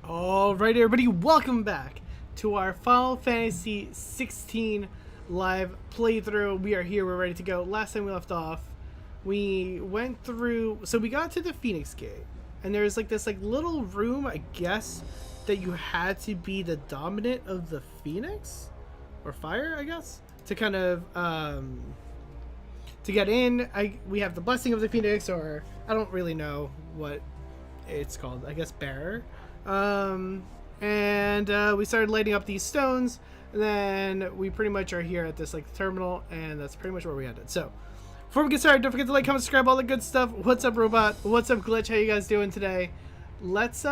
Alright, everybody, welcome back to our Final Fantasy 16 live playthrough. We are here, we're ready to go. Last time we left off, we went through, so we got to the Phoenix Gate, and there's like this little room, I guess, that you had to be the dominant of the Phoenix, or fire, I guess, to kind of, to get in. We have the Blessing of the Phoenix, or I don't really know what it's called, I guess bearer. We started lighting up these stones, and then we pretty much are here at this terminal, and that's pretty much where we ended. So before we get started, don't forget to like, comment, subscribe, all the good stuff. What's up, Robot? What's up, Glitch? How you guys doing today? Let's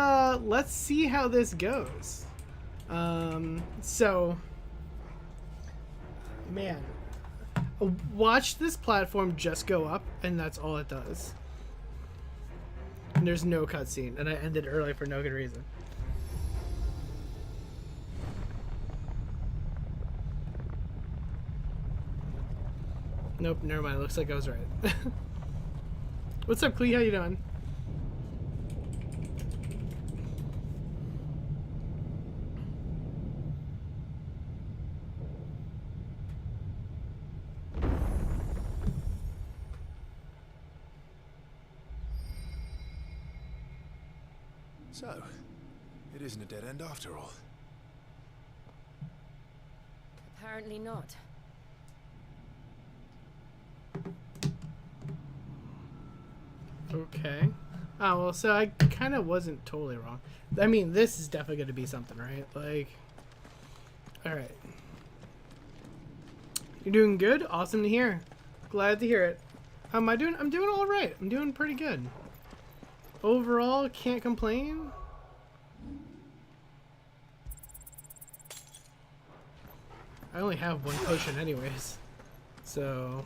see how this goes. So man, watch this platform just go up, and that's all it does. And there's no cutscene, and I ended early for no good reason. Nope, never mind. Looks like I was right. What's up, Clee? How you doing? So, it isn't a dead end after all. Apparently not. Okay. Oh, well, so I kind of wasn't totally wrong. I mean, this is definitely going to be something, right? Like, alright. You're doing good? Awesome to hear. Glad to hear it. How am I doing? I'm doing alright. I'm doing pretty good. Overall, can't complain. I only have one potion anyways. So...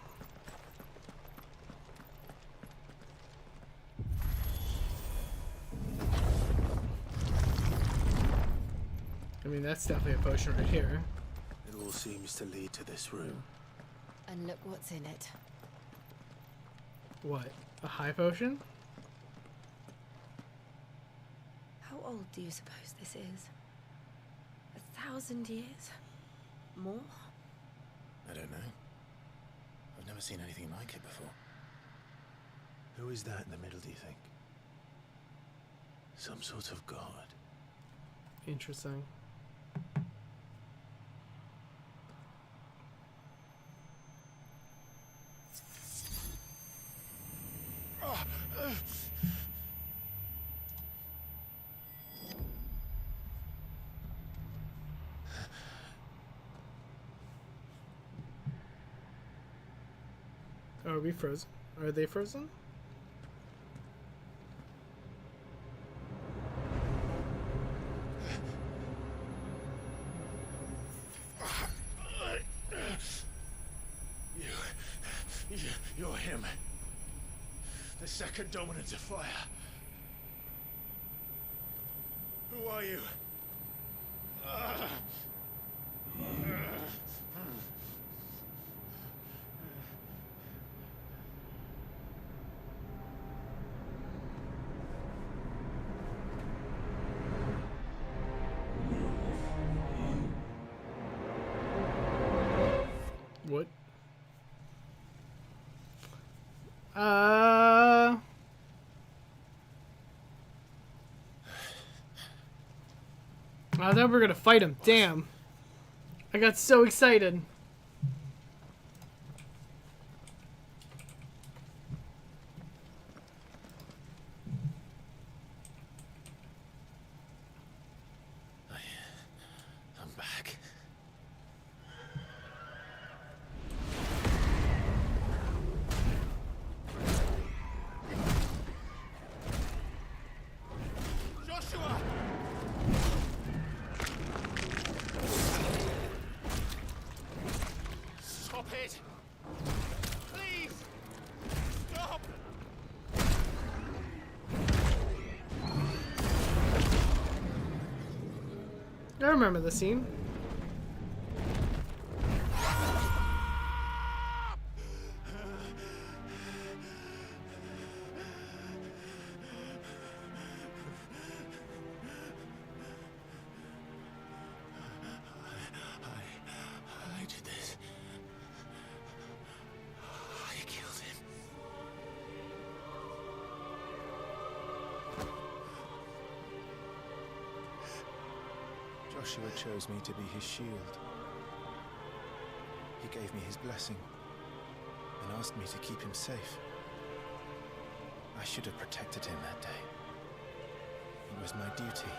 I mean, that's definitely a potion right here. It all seems to lead to this room. And look what's in it. What? A high potion? How old do you suppose this is? 1,000 years? More? I don't know. I've never seen anything like it before. Who is that in the middle, do you think? Some sort of god. Interesting. Are we frozen? Are they frozen? You're him. The second dominant of fire. Who are you? What? I thought we were gonna fight him. Damn. I got so excited. I'm back. Joshua! Stop it! Please! Stop! I remember the scene. Joshua chose me to be his shield. He gave me his blessing and asked me to keep him safe. I should have protected him that day. It was my duty.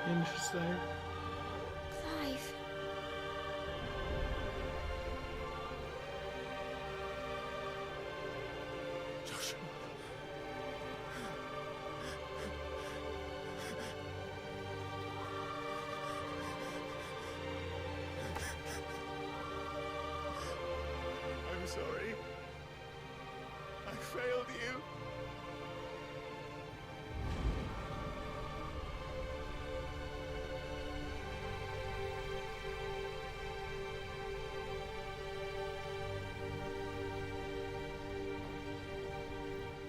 Interesting. Clive. Joshua. I'm sorry. I failed you.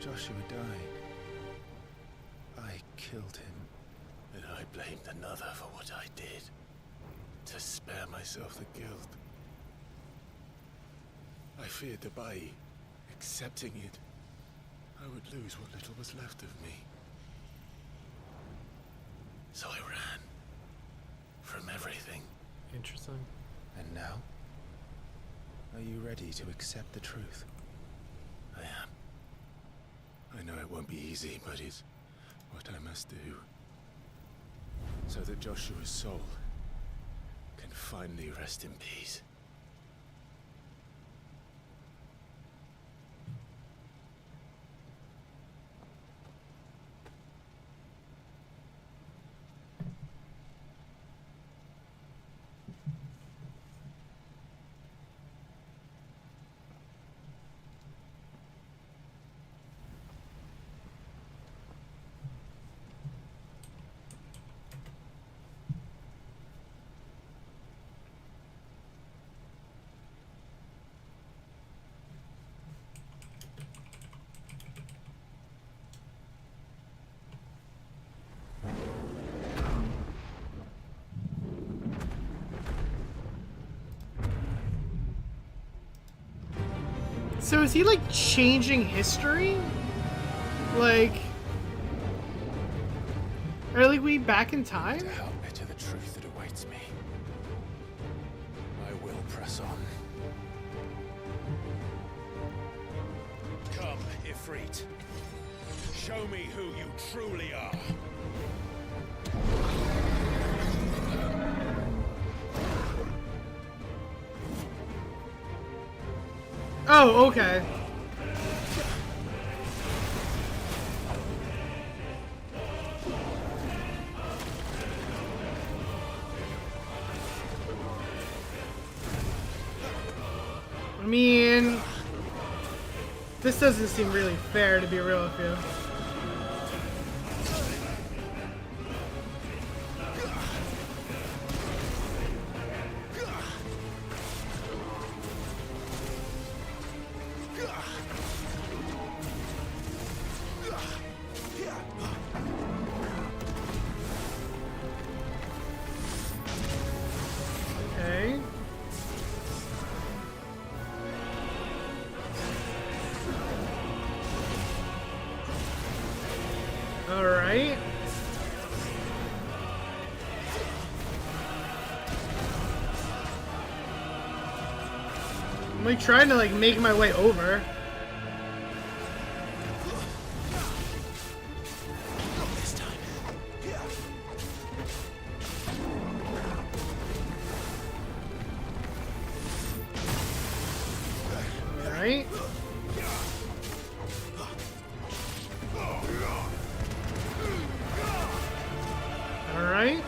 Joshua died. I killed him. And I blamed another for what I did. To spare myself the guilt. I feared that by accepting it, I would lose what little was left of me. So I ran. From everything. Interesting. And now? Are you ready to accept the truth? I am. I know it won't be easy, but it's what I must do. So that Joshua's soul can finally rest in peace. So is he like changing history? Like, are like we back in time? To help better the truth that awaits me, I will press on. Come, Ifrit. Show me who you truly are. Oh, okay. I mean, this doesn't seem really fair, to be real with you. Okay. All right. I'm like trying to like make my way over. This time. All right. All right.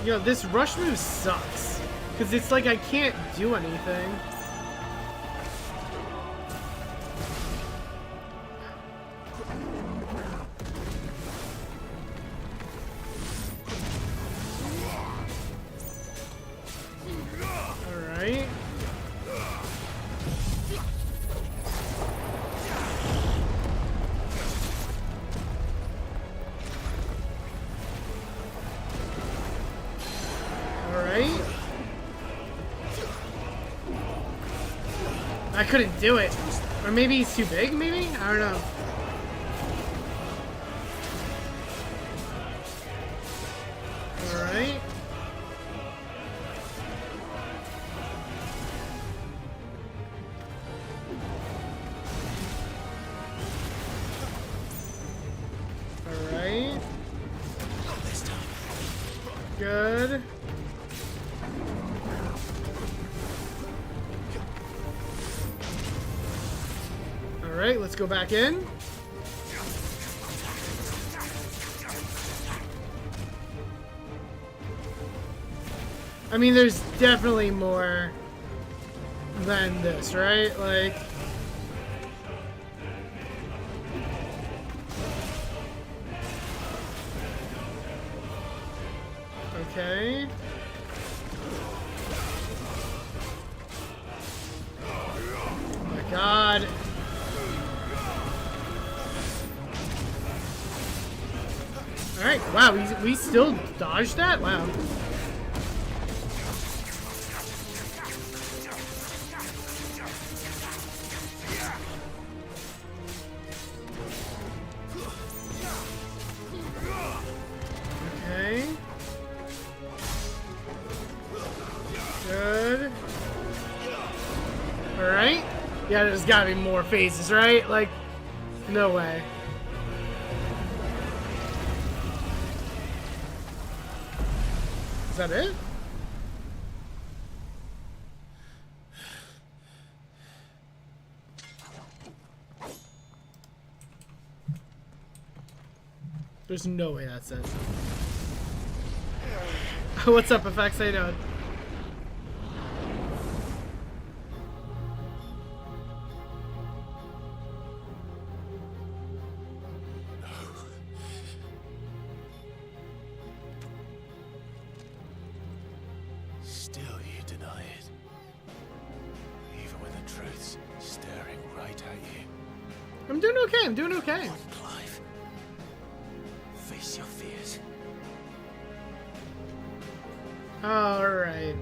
Yo, this rush move sucks. Because it's like I can't do anything. Alright. Alright. I couldn't do it. Or maybe he's too big, maybe? I don't know. Alright. Alright. Good. Alright, let's go back in. I mean, there's definitely more than this, right? Like... Okay. Oh my god. Alright, wow, we still dodged that? Wow. Okay. Good. Alright. Yeah, there's gotta be more phases, right? Like, no way. Is that it? There's no way that's it. What's up, Effects? How you doing? Still you deny it. Even when the truth's staring right at you. I'm doing okay. I'm doing okay. Clive. Face your fears. All right.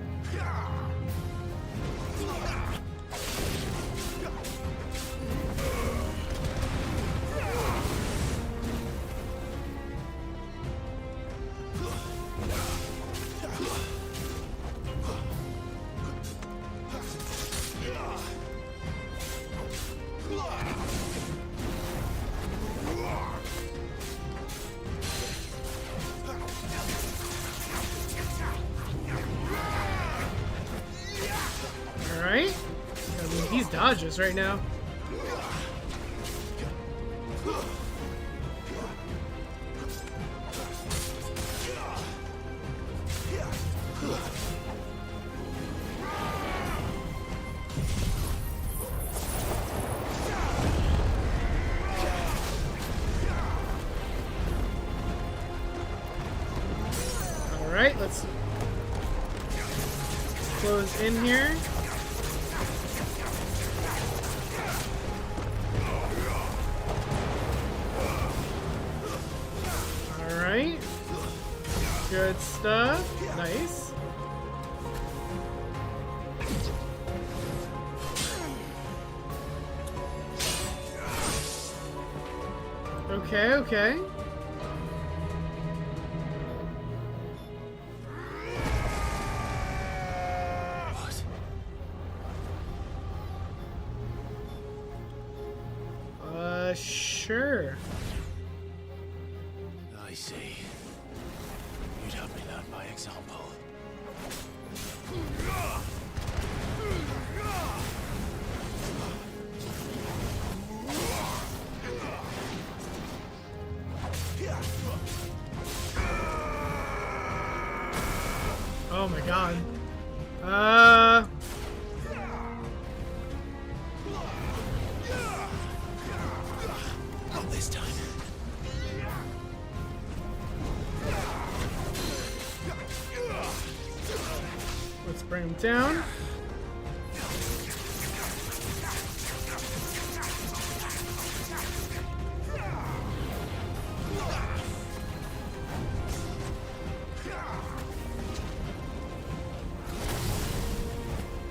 Alright. I mean, he's dodges right now. Alright, let's close in here. Alright. Good stuff. Nice. Okay, okay. Sure. I see. You'd help me learn by example. Oh my god. Not this time. Let's bring him down.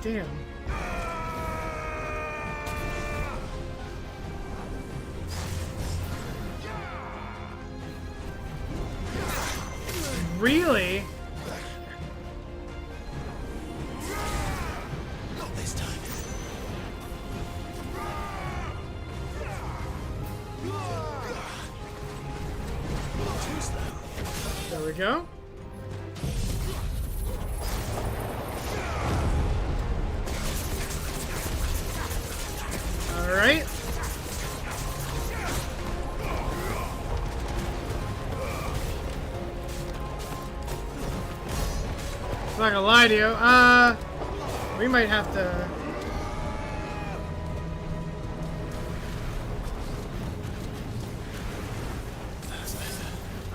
Damn. Really? Not this time. Too slow. There we go. All right. I'm not gonna lie to you. We might have to.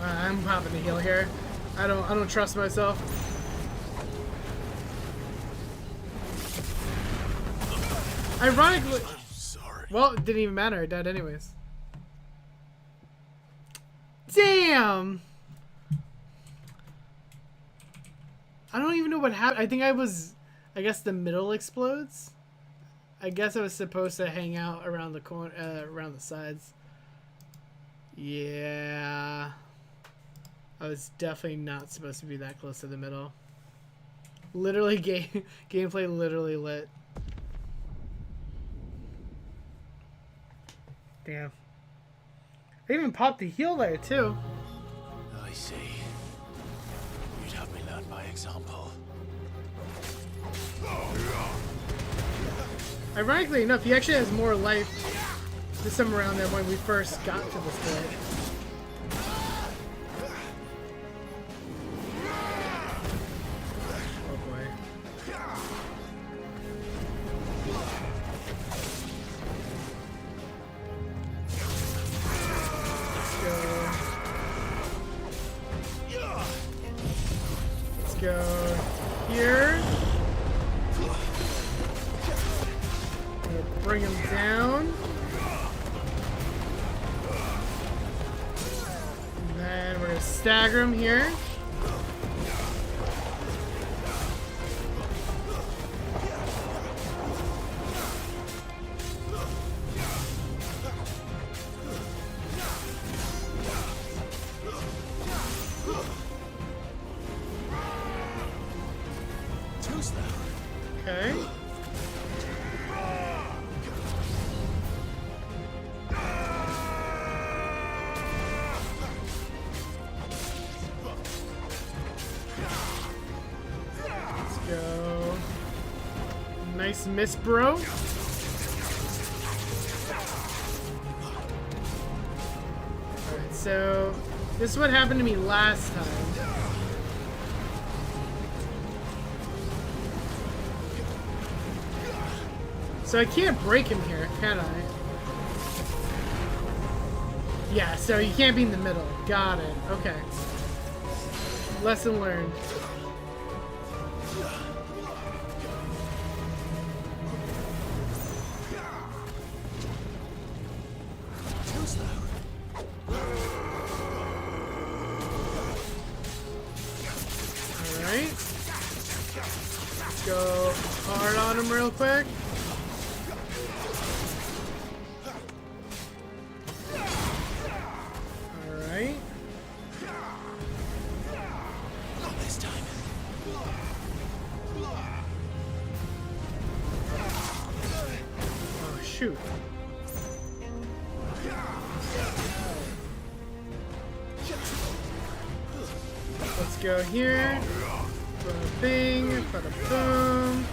I'm popping the heal here. I don't trust myself. Ironically, I'm sorry. well, it didn't even matter. I died anyways. Damn. I don't even know what happened. I think I guess the middle explodes. I guess I was supposed to hang out around the corner, around the sides. Yeah. I was definitely not supposed to be that close to the middle. Literally, gameplay literally lit. Damn. I even popped the heal there, too. I see. You'd have me learn by example. Ironically enough, he actually has more life this time around than when we first got to this point. Oh boy. Let's go here. Bring him down. And then we're going to stagger him here. Too slow. Okay. Go. Nice miss, bro. Alright, so this is what happened to me last time. So I can't break him here, can I? Yeah, so you can't be in the middle. Got it. Okay. Lesson learned. Too slow. Alright. Go hard on him real quick. Alright. Not this time. Oh, shoot. Let's go here. Bada bing, bada boom.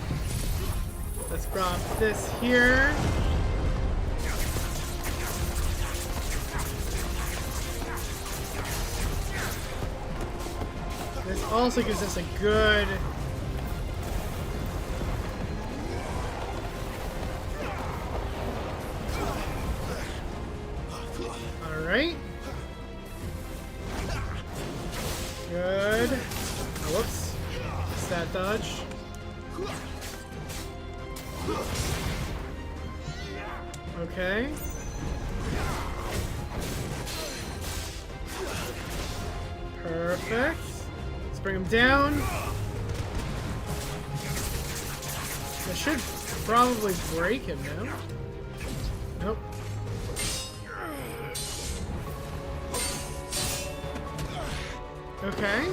Let's drop this here. This also gives us a good... Alright. Good. Oh, whoops. Stat dodge. Okay. Perfect. Let's bring him down. That should probably break him now. Nope. Okay.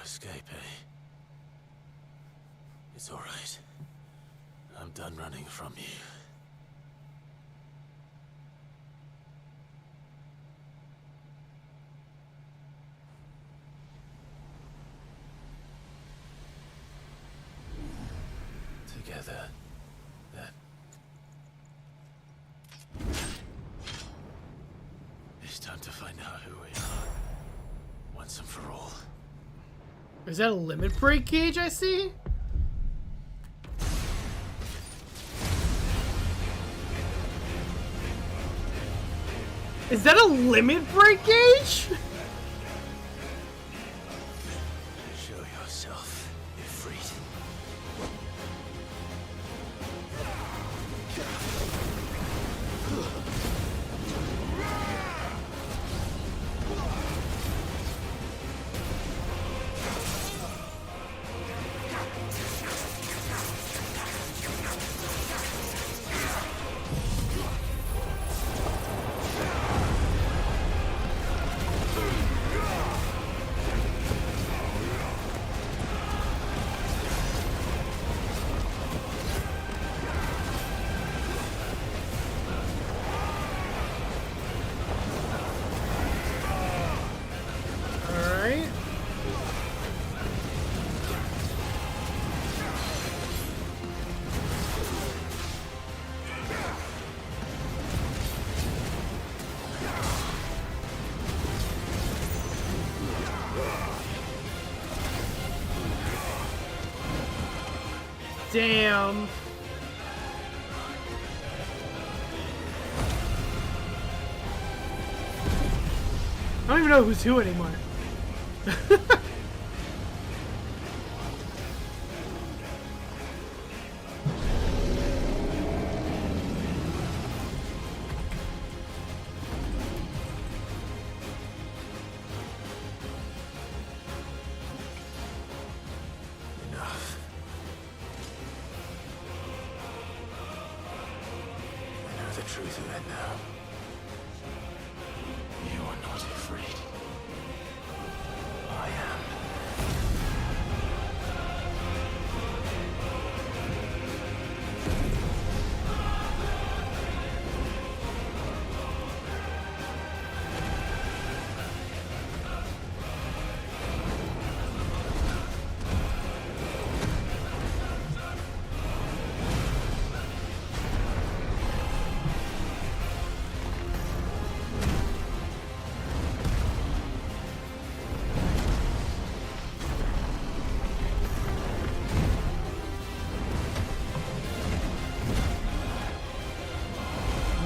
escape, eh? It's all right. I'm done running from you. Together, then. It's time to find out who we are, once and for all. Is that a limit break gauge I see? Is that a limit break gauge? Show yourself, Ifrit. Alright. Damn. I don't even know who's who anymore. Enough. I know the truth of it now. You are not afraid. I am.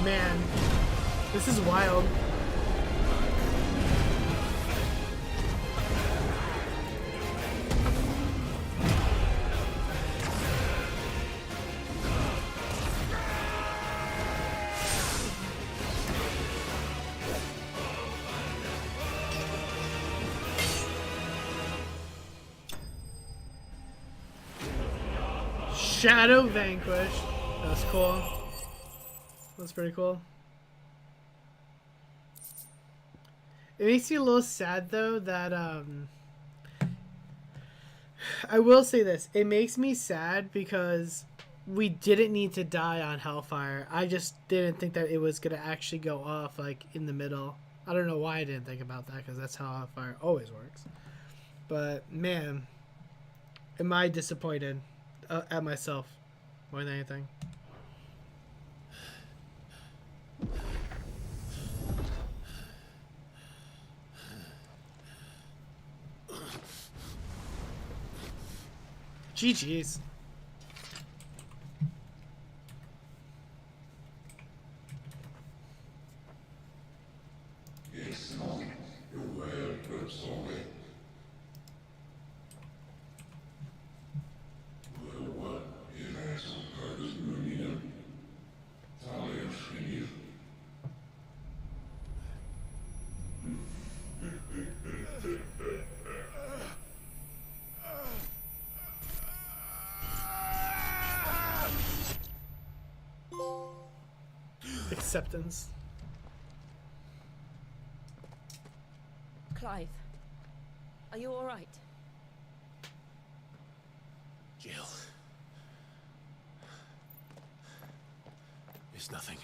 Man, this is wild. Shadow vanquished. That's cool. That's pretty cool. It makes me a little sad though that I will say this. It makes me sad because we didn't need to die on Hellfire. I just didn't think that it was gonna actually go off like in the middle. I don't know why I didn't think about that because that's how Hellfire always works. But man, am I disappointed at myself more than anything. GG's. Acceptance. Clive, are you all right? It's nothing.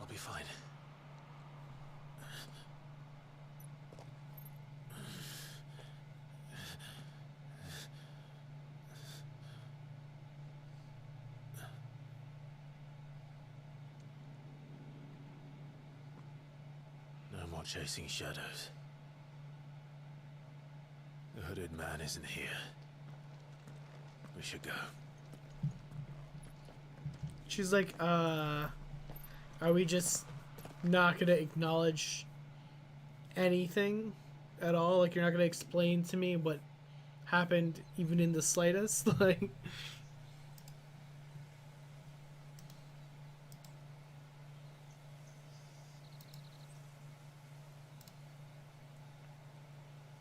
I'll be fine. No more chasing shadows. The hooded man isn't here. We should go. She's like, are we just not gonna acknowledge anything at all? Like, you're not gonna explain to me what happened even in the slightest? Like,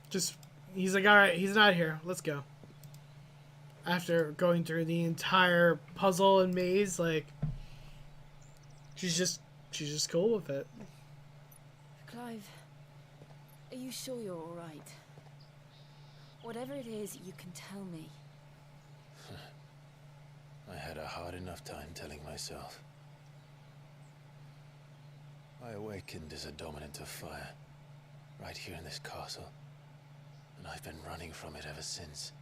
just, he's like, all right, he's not here. Let's go. After going through the entire puzzle and maze, like, she's just cool with it. Clive, are you sure you're all right? Whatever it is, you can tell me. I had a hard enough time telling myself. I awakened as a dominant of fire, right here in this castle, and I've been running from it ever since.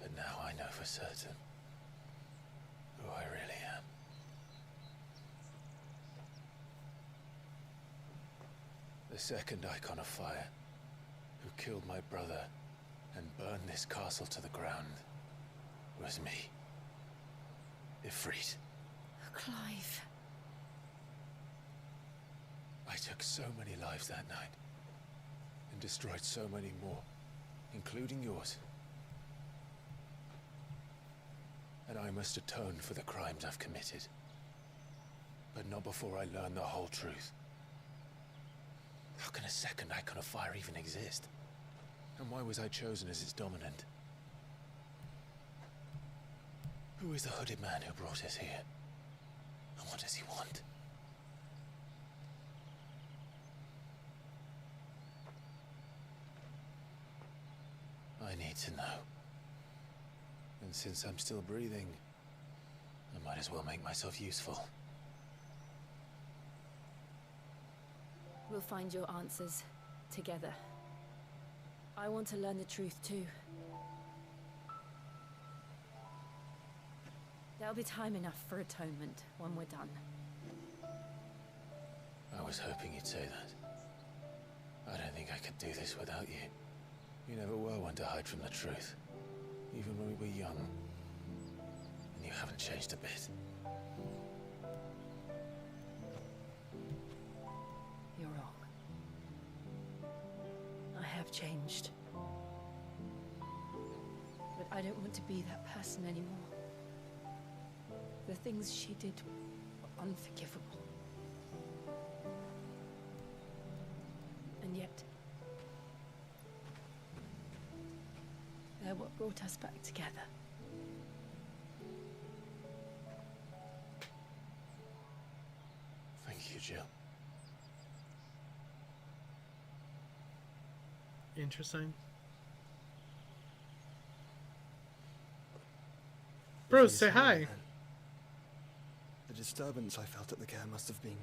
But now I know for certain who I really am. The second icon of fire, who killed my brother and burned this castle to the ground, was me. Ifrit. Clive. I took so many lives that night, and destroyed so many more, including yours. And I must atone for the crimes I've committed. But not before I learn the whole truth. How can a second icon of fire even exist? And why was I chosen as its dominant? Who is the hooded man who brought us here? And what does he want? I need to know. And since I'm still breathing, I might as well make myself useful. We'll find your answers together. I want to learn the truth too. There'll be time enough for atonement when we're done. I was hoping you'd say that. I don't think I could do this without you. You never were one to hide from the truth. Even when we were young. And you haven't changed a bit. You're wrong. I have changed. But I don't want to be that person anymore. The things she did were unforgivable. And yet, they're what brought us back together. Thank you, Jill. Interesting. Bro, say hi. The disturbance I felt at the care must have been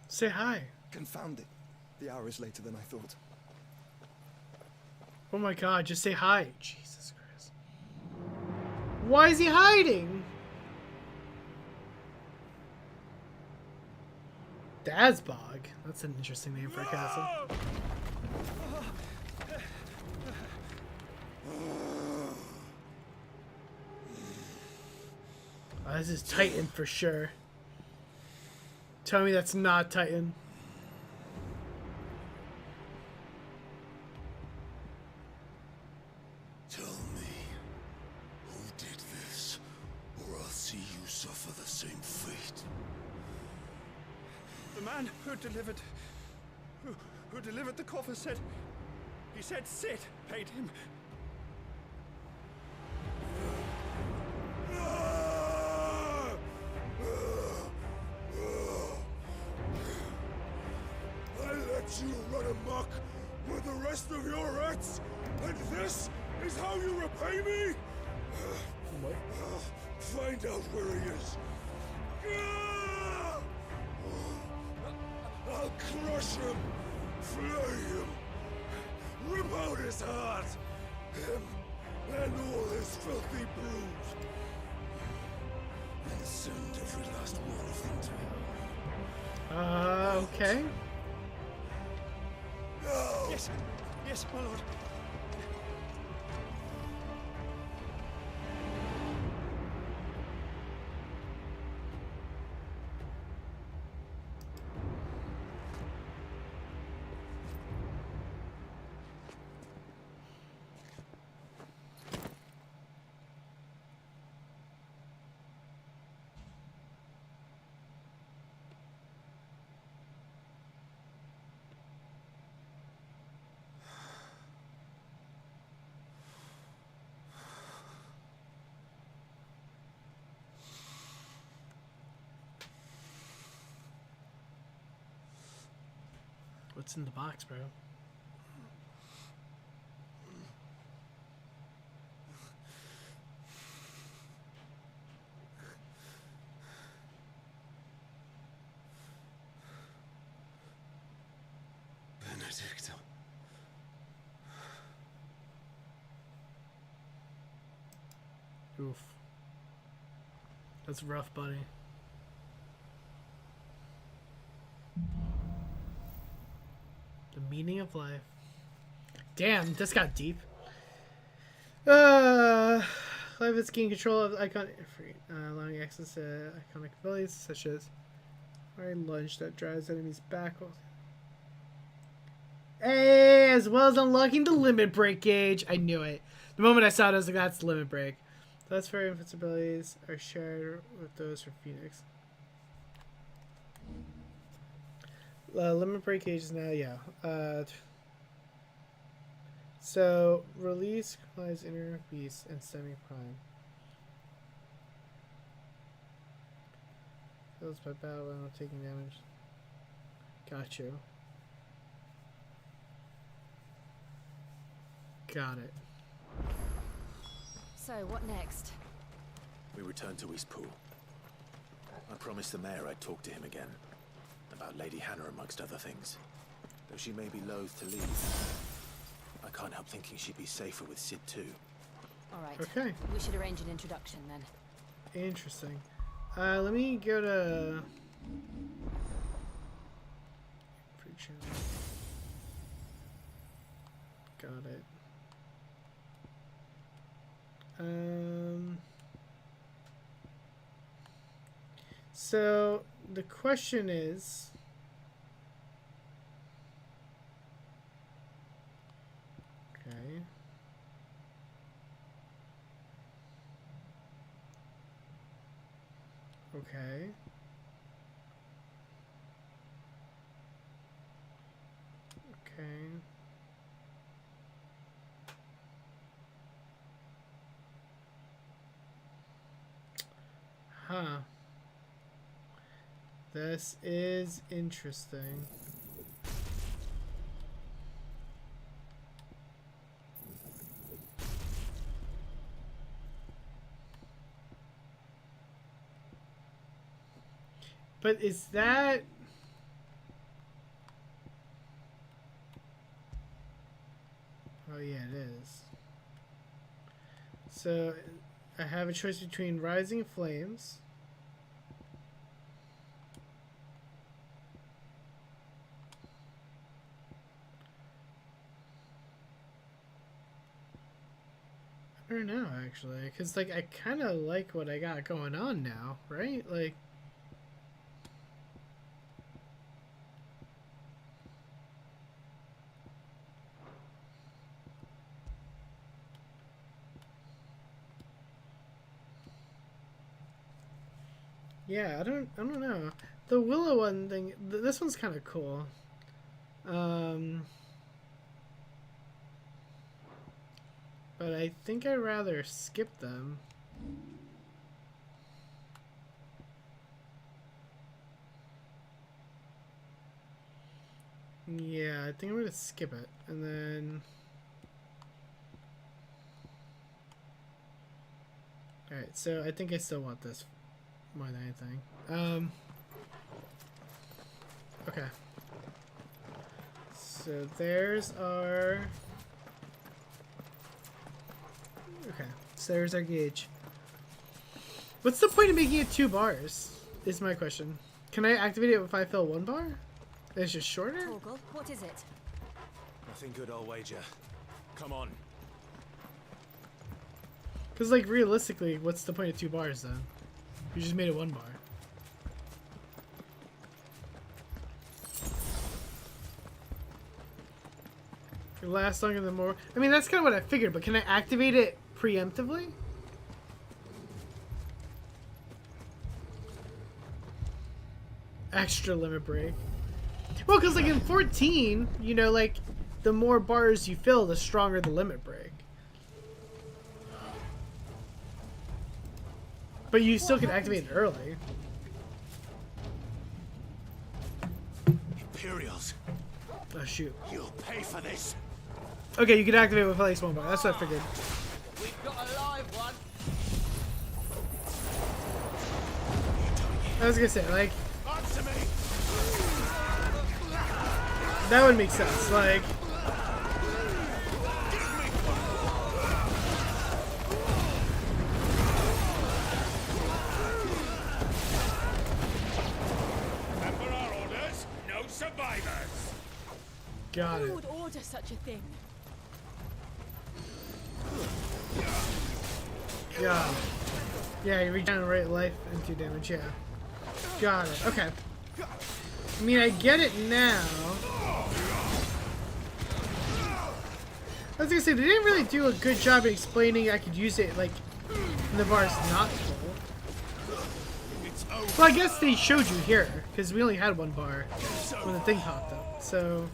Say hi. confounding. The hour is later than I thought. Oh my god, just say hi. Jesus Christ. Why is he hiding? Dazbog. That's an interesting name for a castle. Oh, this is Titan for sure. Tell me that's not Titan. Tell me, who did this, or I'll see you suffer the same fate. The man who delivered the coffer said, he said Sid paid him. I let you run amok with the rest of your rats, and this is how you repay me? What? Find out where he is. I'll crush him, flay him, rip out his heart, him and all his filthy brood, and send every last one of them to hell. Okay. No! Yes, yes, my lord. What's in the box, bro? Benedict. Oof. That's rough, buddy. The meaning of life. Damn, this got deep. Life is gain control of icon, allowing access to iconic abilities such as fire lunge that drives enemies back. Hey, as well as unlocking the limit break gauge. I knew it. The moment I saw it, I was like, that's limit break. Thus, fire invincibilities are shared with those for Phoenix. Limit break gauge is now, yeah. So, release applies inner beast and semi-prime. Kills by battle while not taking damage. Got you. Got it. So, what next? We return to Eastpool. I promised the mayor I'd talk to him again. About Lady Hannah amongst other things. Though she may be loath to leave, I can't help thinking she'd be safer with Sid too. Alright. Okay. We should arrange an introduction then. Interesting. Let me go to... Preacher. Got it. So the question is, okay. Okay. Okay. Huh. This is interesting. But is that... Oh yeah, it is. So I have a choice between Rising Flames, I don't know actually, because like I kind of like what I got going on now, right? Like, yeah, I don't know. The Willow one thing, this one's kind of cool. But I think I'd rather skip them. Yeah, I think I'm gonna skip it, and then Alright, so I think I still want this more than anything. Okay. So there's our... Okay, so there's our gauge. What's the point of making it 2 bars? Is my question. Can I activate it if I fill 1 bar? It's just shorter? Torgal, what is it? Nothing good, I'll wager. Come on. Because, like, realistically, what's the point of 2 bars then? You just made it 1 bar. It lasts longer than more. I mean, that's kind of what I figured, but can I activate it preemptively? Extra limit break. Well, because, like, in 14, you know, like, the more bars you fill, the stronger the limit break. But you still can activate it early. Imperials, Oh, shoot. you'll pay for this. Okay, you can activate with at least 1 bar. That's what I figured. We've got a live one. I was gonna say, like, Answer me. that would make sense. Like, Remember our orders? No survivors. got Who it. would order such a thing? Got it. Yeah, you regenerate life and 2 damage, yeah. Got it. Okay. I mean, I get it now. I was gonna say, they didn't really do a good job of explaining I could use it, like, when the bar's not full. It's over. Well, I guess they showed you here, because we only had 1 bar when the thing popped up, so...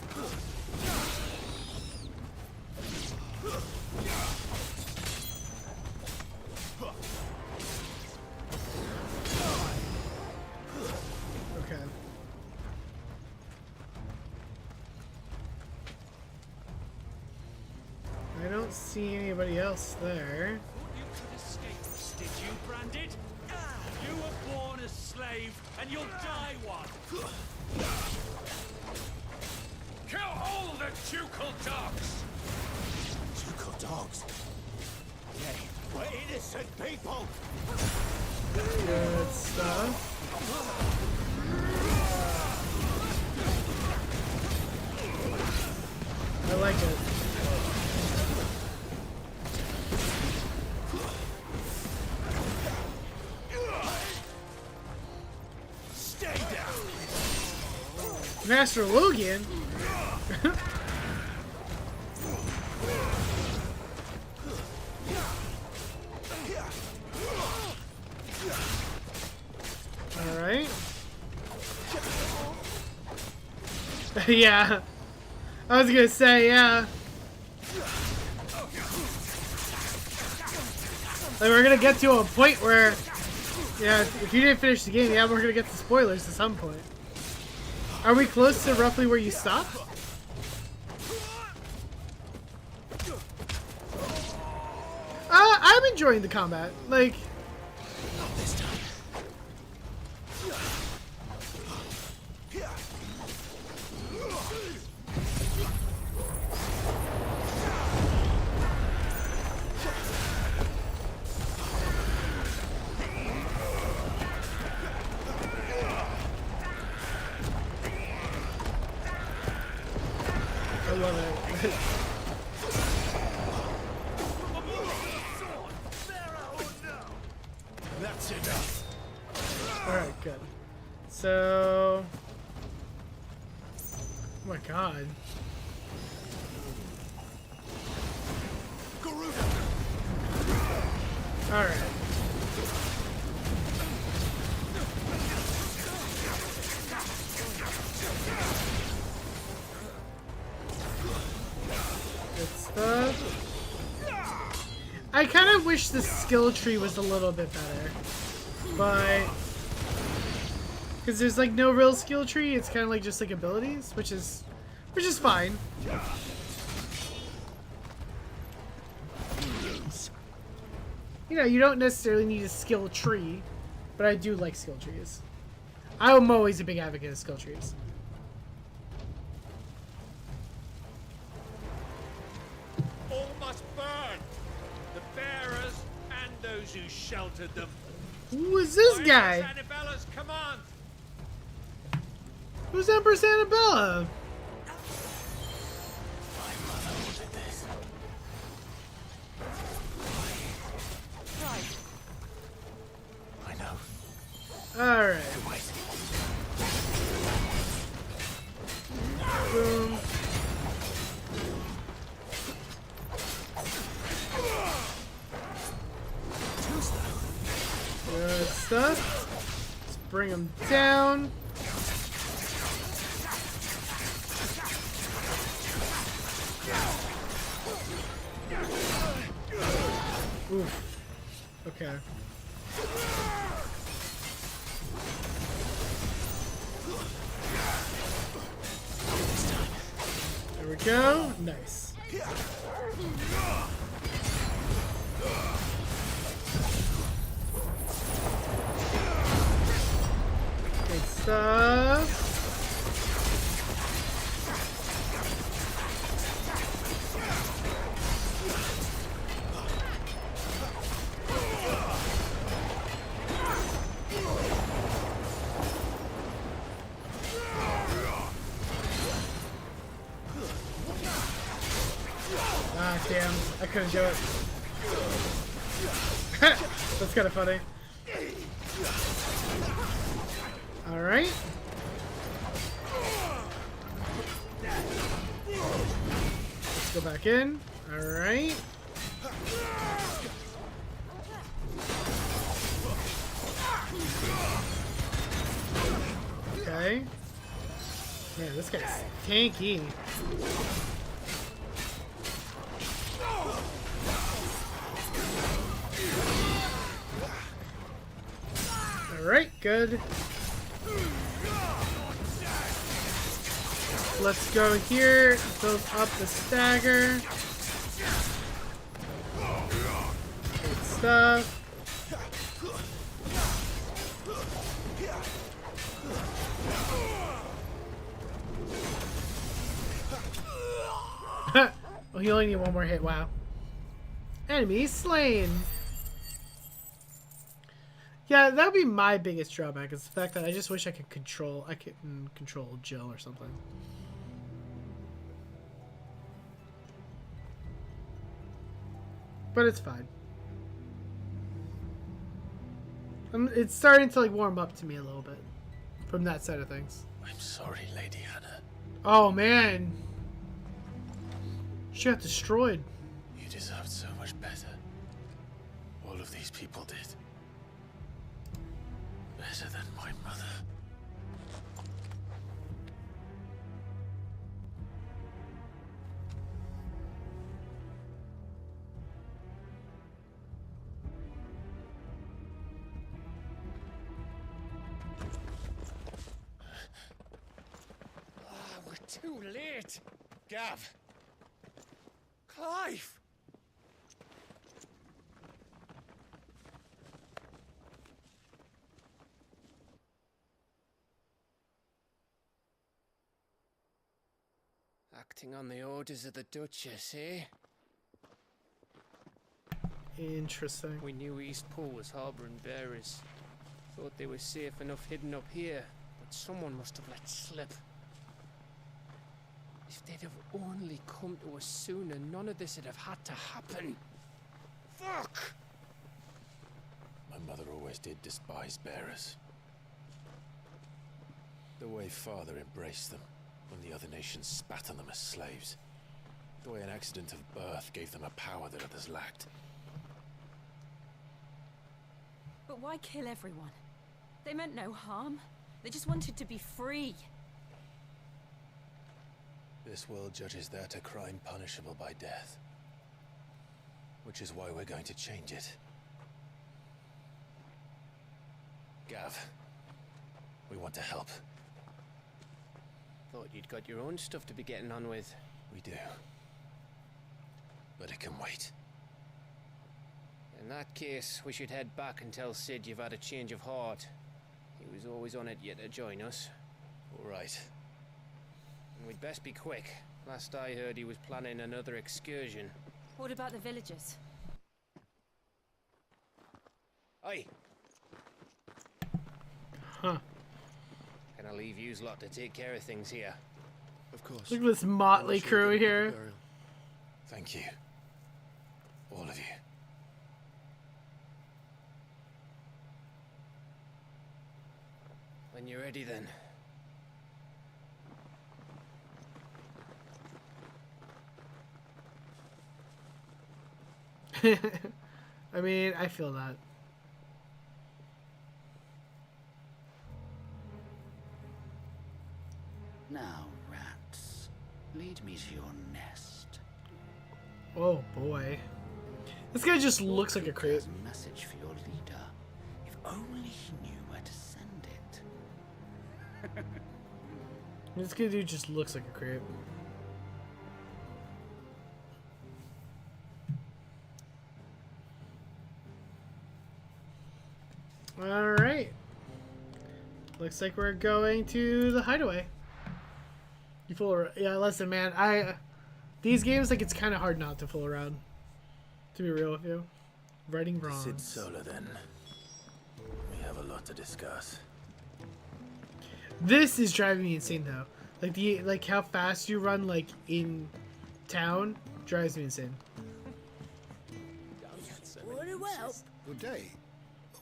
Okay. I don't see anybody else there. You could escape this, did you, Branded? You were born a slave, and you'll die one. Kill all the ducal dogs! Ducal dogs. Yay, we're innocent people. Good stuff. I like it. Stay down. Master Logan? Alright. Yeah. I was gonna say, yeah. Like, we're gonna get to a point where, yeah, if you didn't finish the game, yeah, we're gonna get to spoilers at some point. Are we close to roughly where you stopped? I'm enjoying the combat. Like, Not this time. I love it. That's enough. Alright, good. So... Oh my god. Alright. Good stuff. I kind of wish the skill tree was a little bit better. But... Because there's like no real skill tree, it's kind of like just like abilities, which is fine. You know, you don't necessarily need a skill tree, but I do like skill trees. I'm always a big advocate of skill trees. All must burn. The bearers and those who sheltered them. Who is this By guy? Empress Annabella's command. Who's Empress Annabella? Right. I know. Alright. Wait. Boom. Good stuff. Let's bring him down. Oof. Okay. There we go. Nice. Good stuff. Ah, damn. I couldn't do it. That's kind of funny. Alright. Let's go back in. Alright. Okay. Man, this guy's tanky. Alright, good. Let's go here, build up the stagger. Good stuff. Well, he only need one more hit, wow. Enemy slain. Yeah, that would be my biggest drawback, is the fact that I just wish I could control Jill or something. But it's fine. It's starting to like warm up to me a little bit from that side of things. I'm sorry, Lady Hannah. Oh man, she got destroyed. You deserved so much better. All of these people did. Better than my mother. We're too late. Gav. Clive. Acting on the orders of the Duchess, eh? Interesting. We knew Eastpool was harbouring bearers. Thought they were safe enough hidden up here, but someone must have let slip. If they'd have only come to us sooner, none of this would have had to happen. Fuck! My mother always did despise bearers. The way Father embraced them when the other nations spat on them as slaves. The way an accident of birth gave them a power that others lacked. But why kill everyone? They meant no harm. They just wanted to be free. This world judges that a crime punishable by death. Which is why we're going to change it. Gav, we want to help. Thought you'd got your own stuff to be getting on with. We do. But it can wait. And that case, we should head back and tell Sid you've had a change of heart. He was always on it yet to join us. All right. And we'd best be quick. Last I heard, he was planning another excursion. What about the villagers? Oi! Huh. Can I leave yous lot to take care of things here? Of course. Look at this motley I'm sure crew they'll be here. burial. Thank you. All of you. When you're ready, then. I mean, I feel that. Now, rats, lead me to your nest. Oh boy. This guy just looks like a creep. There's a message for your leader. If only he knew where to send it. This guy dude just looks like a creep. Alright. Looks like we're going to the hideaway. You fool around. Yeah, listen, man. These games, like, it's kind of hard not to fool around. To be real with you. Writing wrong. Sid Solar, then. We have a lot to discuss. This is driving me insane, though. Like how fast you run, like, in town drives me insane. Very well. Good day.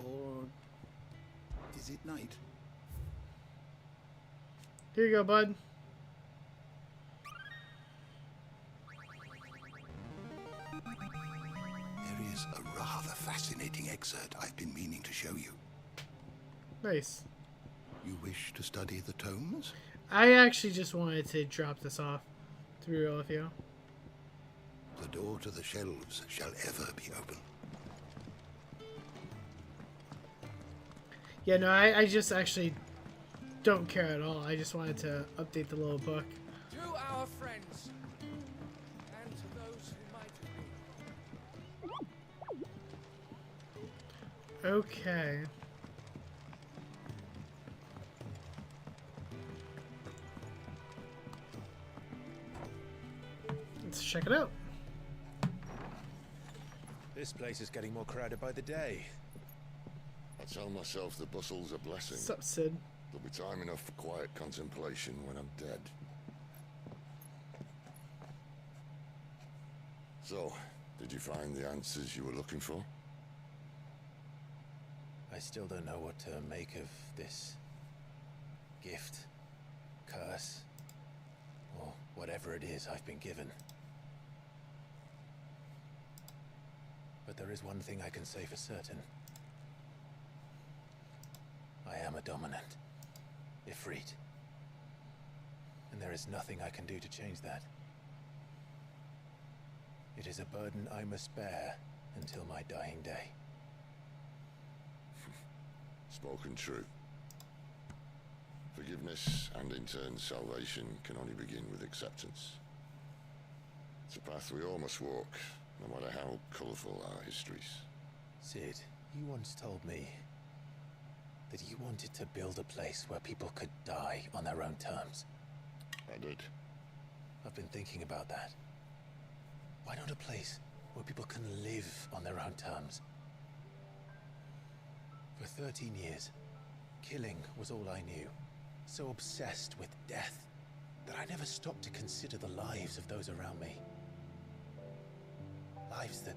Or is it night? Here you go, bud. There is a rather fascinating excerpt I've been meaning to show you. Nice. You wish to study the tomes? I actually just wanted to drop this off, to be real with you. The door to the shelves shall ever be open. Yeah, no, I just actually don't care at all. I just wanted to update the little book. To our friends, and to those who might be. Okay. Let's check it out. This place is getting more crowded by the day. I tell myself the bustle's a blessing. What's up, Sid? There'll be time enough for quiet contemplation when I'm dead. So, did you find the answers you were looking for? I still don't know what to make of this gift, curse, or whatever it is I've been given. But there is one thing I can say for certain. I am a dominant, Ifrit. And there is nothing I can do to change that. It is a burden I must bear until my dying day. Spoken true. Forgiveness and in turn salvation can only begin with acceptance. It's a path we all must walk, no matter how colourful our histories. Sid, you once told me that you wanted to build a place where people could die on their own terms. I did. I've been thinking about that. Why not a place where people can live on their own terms? For 13 years, killing was all I knew. So obsessed with death that I never stopped to consider the lives of those around me. Lives that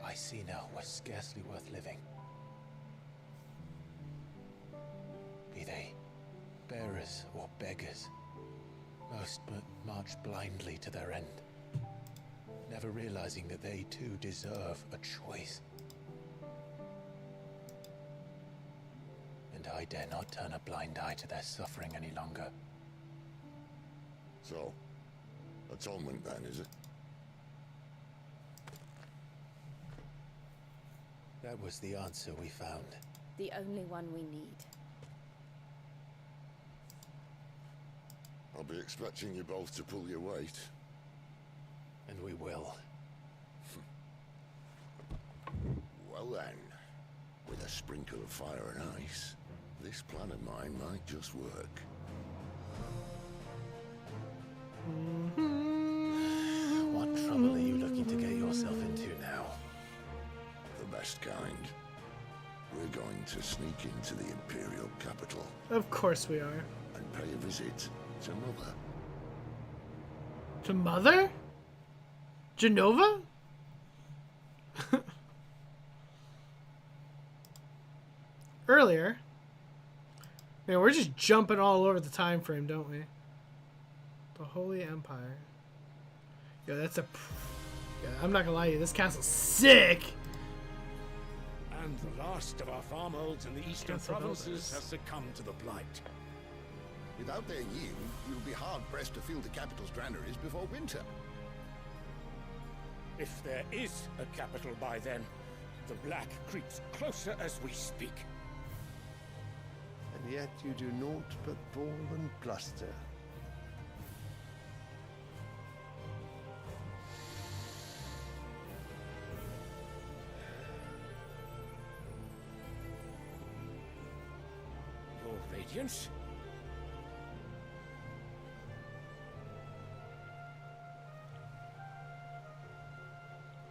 I see now were scarcely worth living. Be they bearers or beggars, most march blindly to their end, never realizing that they too deserve a choice. And I dare not turn a blind eye to their suffering any longer. So, atonement then, is it? That was the answer we found. The only one we need. I'll be expecting you both to pull your weight. And we will. then, with a sprinkle of fire and ice, this plan of mine might just work. What trouble are you looking to get yourself into now? The best kind. We're going to sneak into the Imperial capital Of course we are. and pay a visit to Mother. To Mother? Genova? Earlier. Man, we're just jumping all over the time frame, don't we? The Holy Empire. Yeah, that's a... Yeah, I'm not gonna lie to you, this castle's sick! And the last of our farmholds in the eastern Castle provinces builders. has succumbed to the blight. Without their yield, we'll be hard-pressed to fill the capital's granaries before winter. If there is a capital by then, the black creeps closer as we speak. And yet you do naught but bawl and bluster. Your Radiance?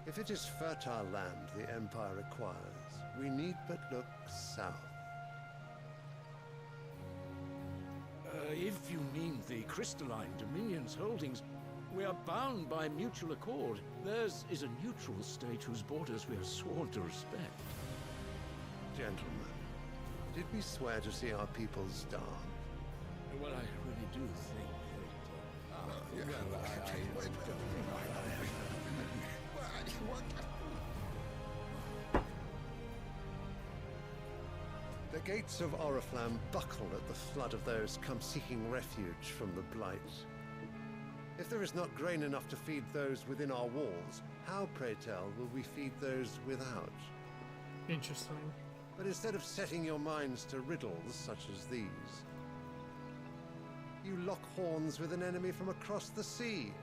If it is fertile land the Empire acquires, we need but look south. If you mean the crystalline Dominion's holdings, we are bound by mutual accord. Theirs is a neutral state whose borders we are sworn to respect. Gentlemen, did we swear to see our people starve? Well, I really do think The gates of Oriflamme buckle at the flood of those come seeking refuge from the blight. If there is not grain enough to feed those within our walls, how, pray tell, will we feed those without? Interesting. But instead of setting your minds to riddles such as these, you lock horns with an enemy from across the sea,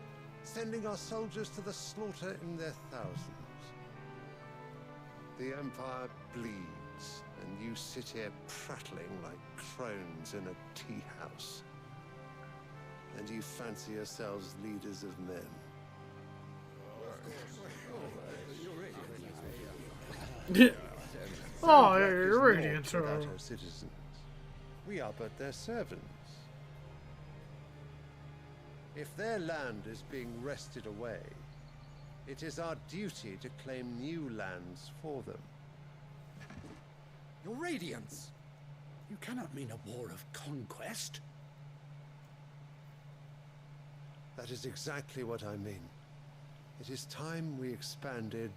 sending our soldiers to the slaughter in their thousands. The Empire bleeds, and you sit here prattling like crones in a tea house. And you fancy yourselves leaders of men. Oh, Black you're is radiant. naught without our citizens. We are but their servants. If their land is being wrested away, it is our duty to claim new lands for them. Your Radiance! You cannot mean a war of conquest. That is exactly what I mean. It is time we expanded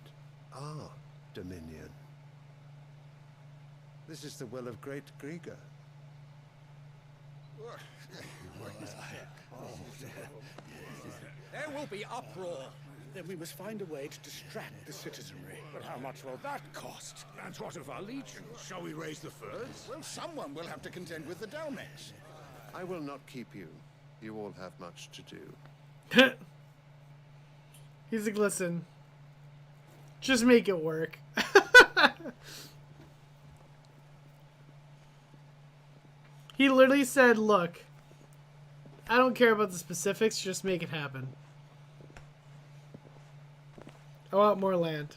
our dominion. This is the will of great Grieger. There will be uproar. Then we must find a way to distract the citizenry. But how much will that cost? And what of our legion? Shall we raise the furs? Well, someone will have to contend with the Dalmeks. I will not keep you. You all have much to do. He's like, listen, just make it work. He literally said, look, I don't care about the specifics, just make it happen. I want more land.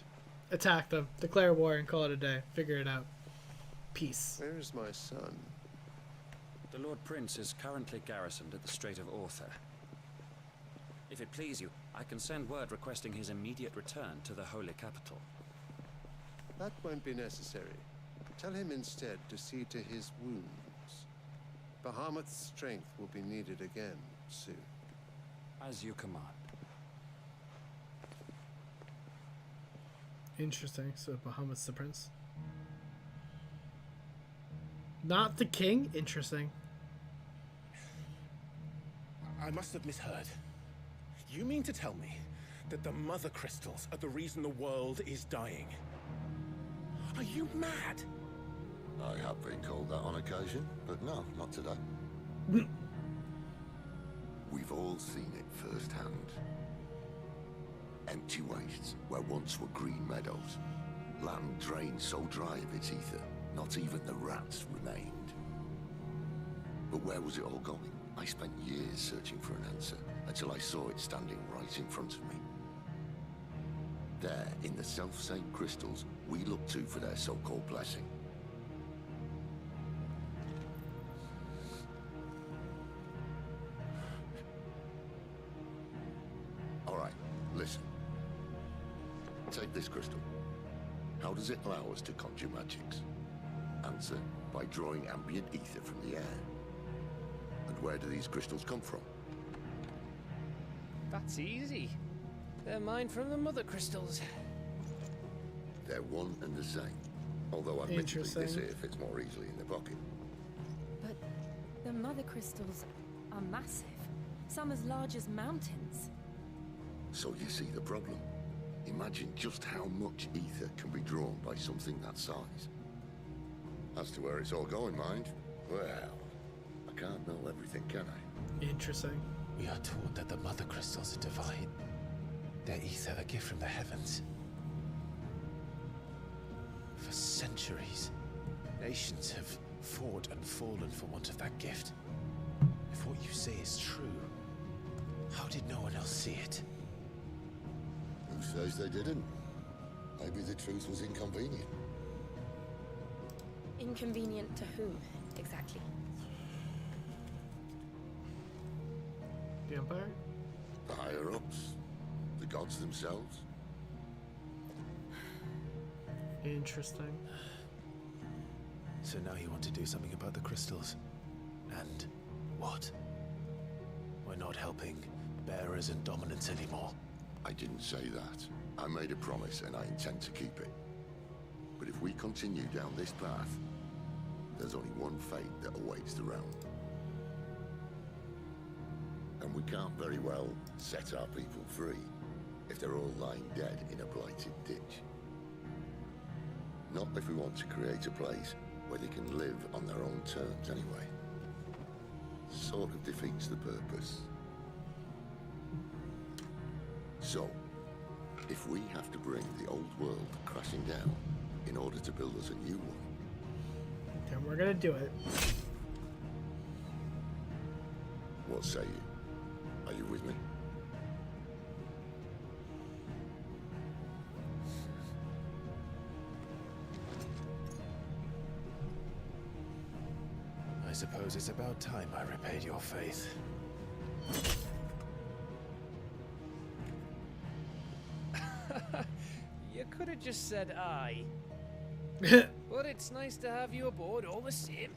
Attack them. Declare war and call it a day. Figure it out. Peace. Where is my son? The Lord Prince is currently garrisoned at the Strait of Arthur. If it please you, I can send word requesting his immediate return to the Holy Capital. That won't be necessary. Tell him instead to see to his wounds. Bahamut's strength will be needed again soon. As you command. Interesting. So Bahamut's the prince. Not the king? Interesting. I must have misheard. You mean to tell me that the mother crystals are the reason the world is dying? Are you mad? I have been called that on occasion, but no, not today. We've all seen it firsthand. Empty wastes where once were green meadows. Land drained so dry of its ether, not even the rats remained. But where was it all going? I spent years searching for an answer, until I saw it standing right in front of me. There, in the self-same crystals we look to for their so-called blessing. Alright, listen. Take this crystal. How does it allow us to conjure magics? Answer, by drawing ambient ether from the air. And where do these crystals come from? That's easy. They're mine from the mother crystals. They're one and the same. Although admittedly this here fits more easily in the pocket. But the mother crystals are massive. Some as large as mountains. So you see the problem. Imagine just how much ether can be drawn by something that size. As to where it's all going, mind, well, I can't know everything, can I? Interesting. We are taught that the mother crystals are divine. Their ether a gift from the heavens. For centuries, nations have fought and fallen for want of that gift. If what you say is true, how did no one else see it? Who says they didn't? Maybe the truth was inconvenient. Inconvenient to whom, exactly? The Empire? The higher-ups? The gods themselves? Interesting. So now you want to do something about the crystals. And what? We're not helping bearers and dominants anymore. I didn't say that. I made a promise and I intend to keep it. But if we continue down this path, there's only one fate that awaits the realm. And we can't very well set our people free if they're all lying dead in a blighted ditch. Not if we want to create a place where they can live on their own terms anyway. Sort of defeats the purpose. So, if we have to bring the old world crashing down in order to build us a new one, then we're gonna do it. what say you? Are you with me? I suppose it's about time I repaid your faith. You could have just said aye. But it's nice to have you aboard all the same.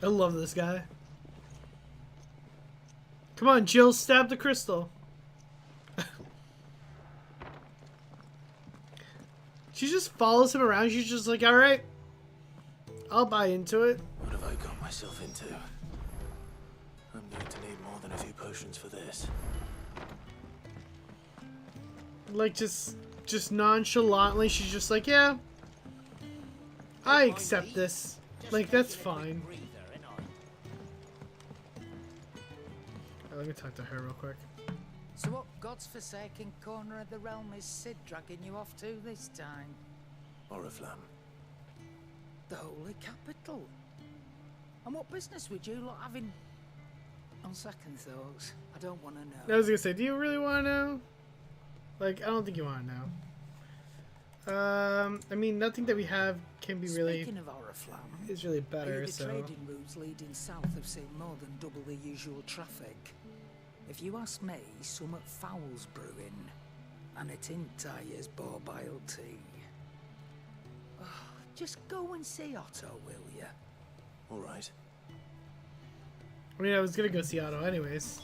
I love this guy. Come on, Jill, stab the crystal. She just follows him around. She's just like, alright, I'll buy into it. What have I got myself into? I'm going to need more than a few potions for this. Like, just nonchalantly, she's just like, yeah, I accept this. Like, that's fine. Let me talk to her real quick. So what God's forsaken corner of the realm is Sid dragging you off to this time? Oriflamme. The Holy Capital. And what business would you lot having? On second thoughts, I don't want to know. I was gonna say, do you really want to know? Like, I don't think you want to know. I mean, nothing that we have can be really. Speaking of Oriflamme, is really better. the So. trading routes leading south have seen more than double the usual traffic. If you ask me, some at foul's brewing, and it entires borbile tea. Oh, just go and see Otto, will you? All right. I mean, I was gonna go see Otto anyways.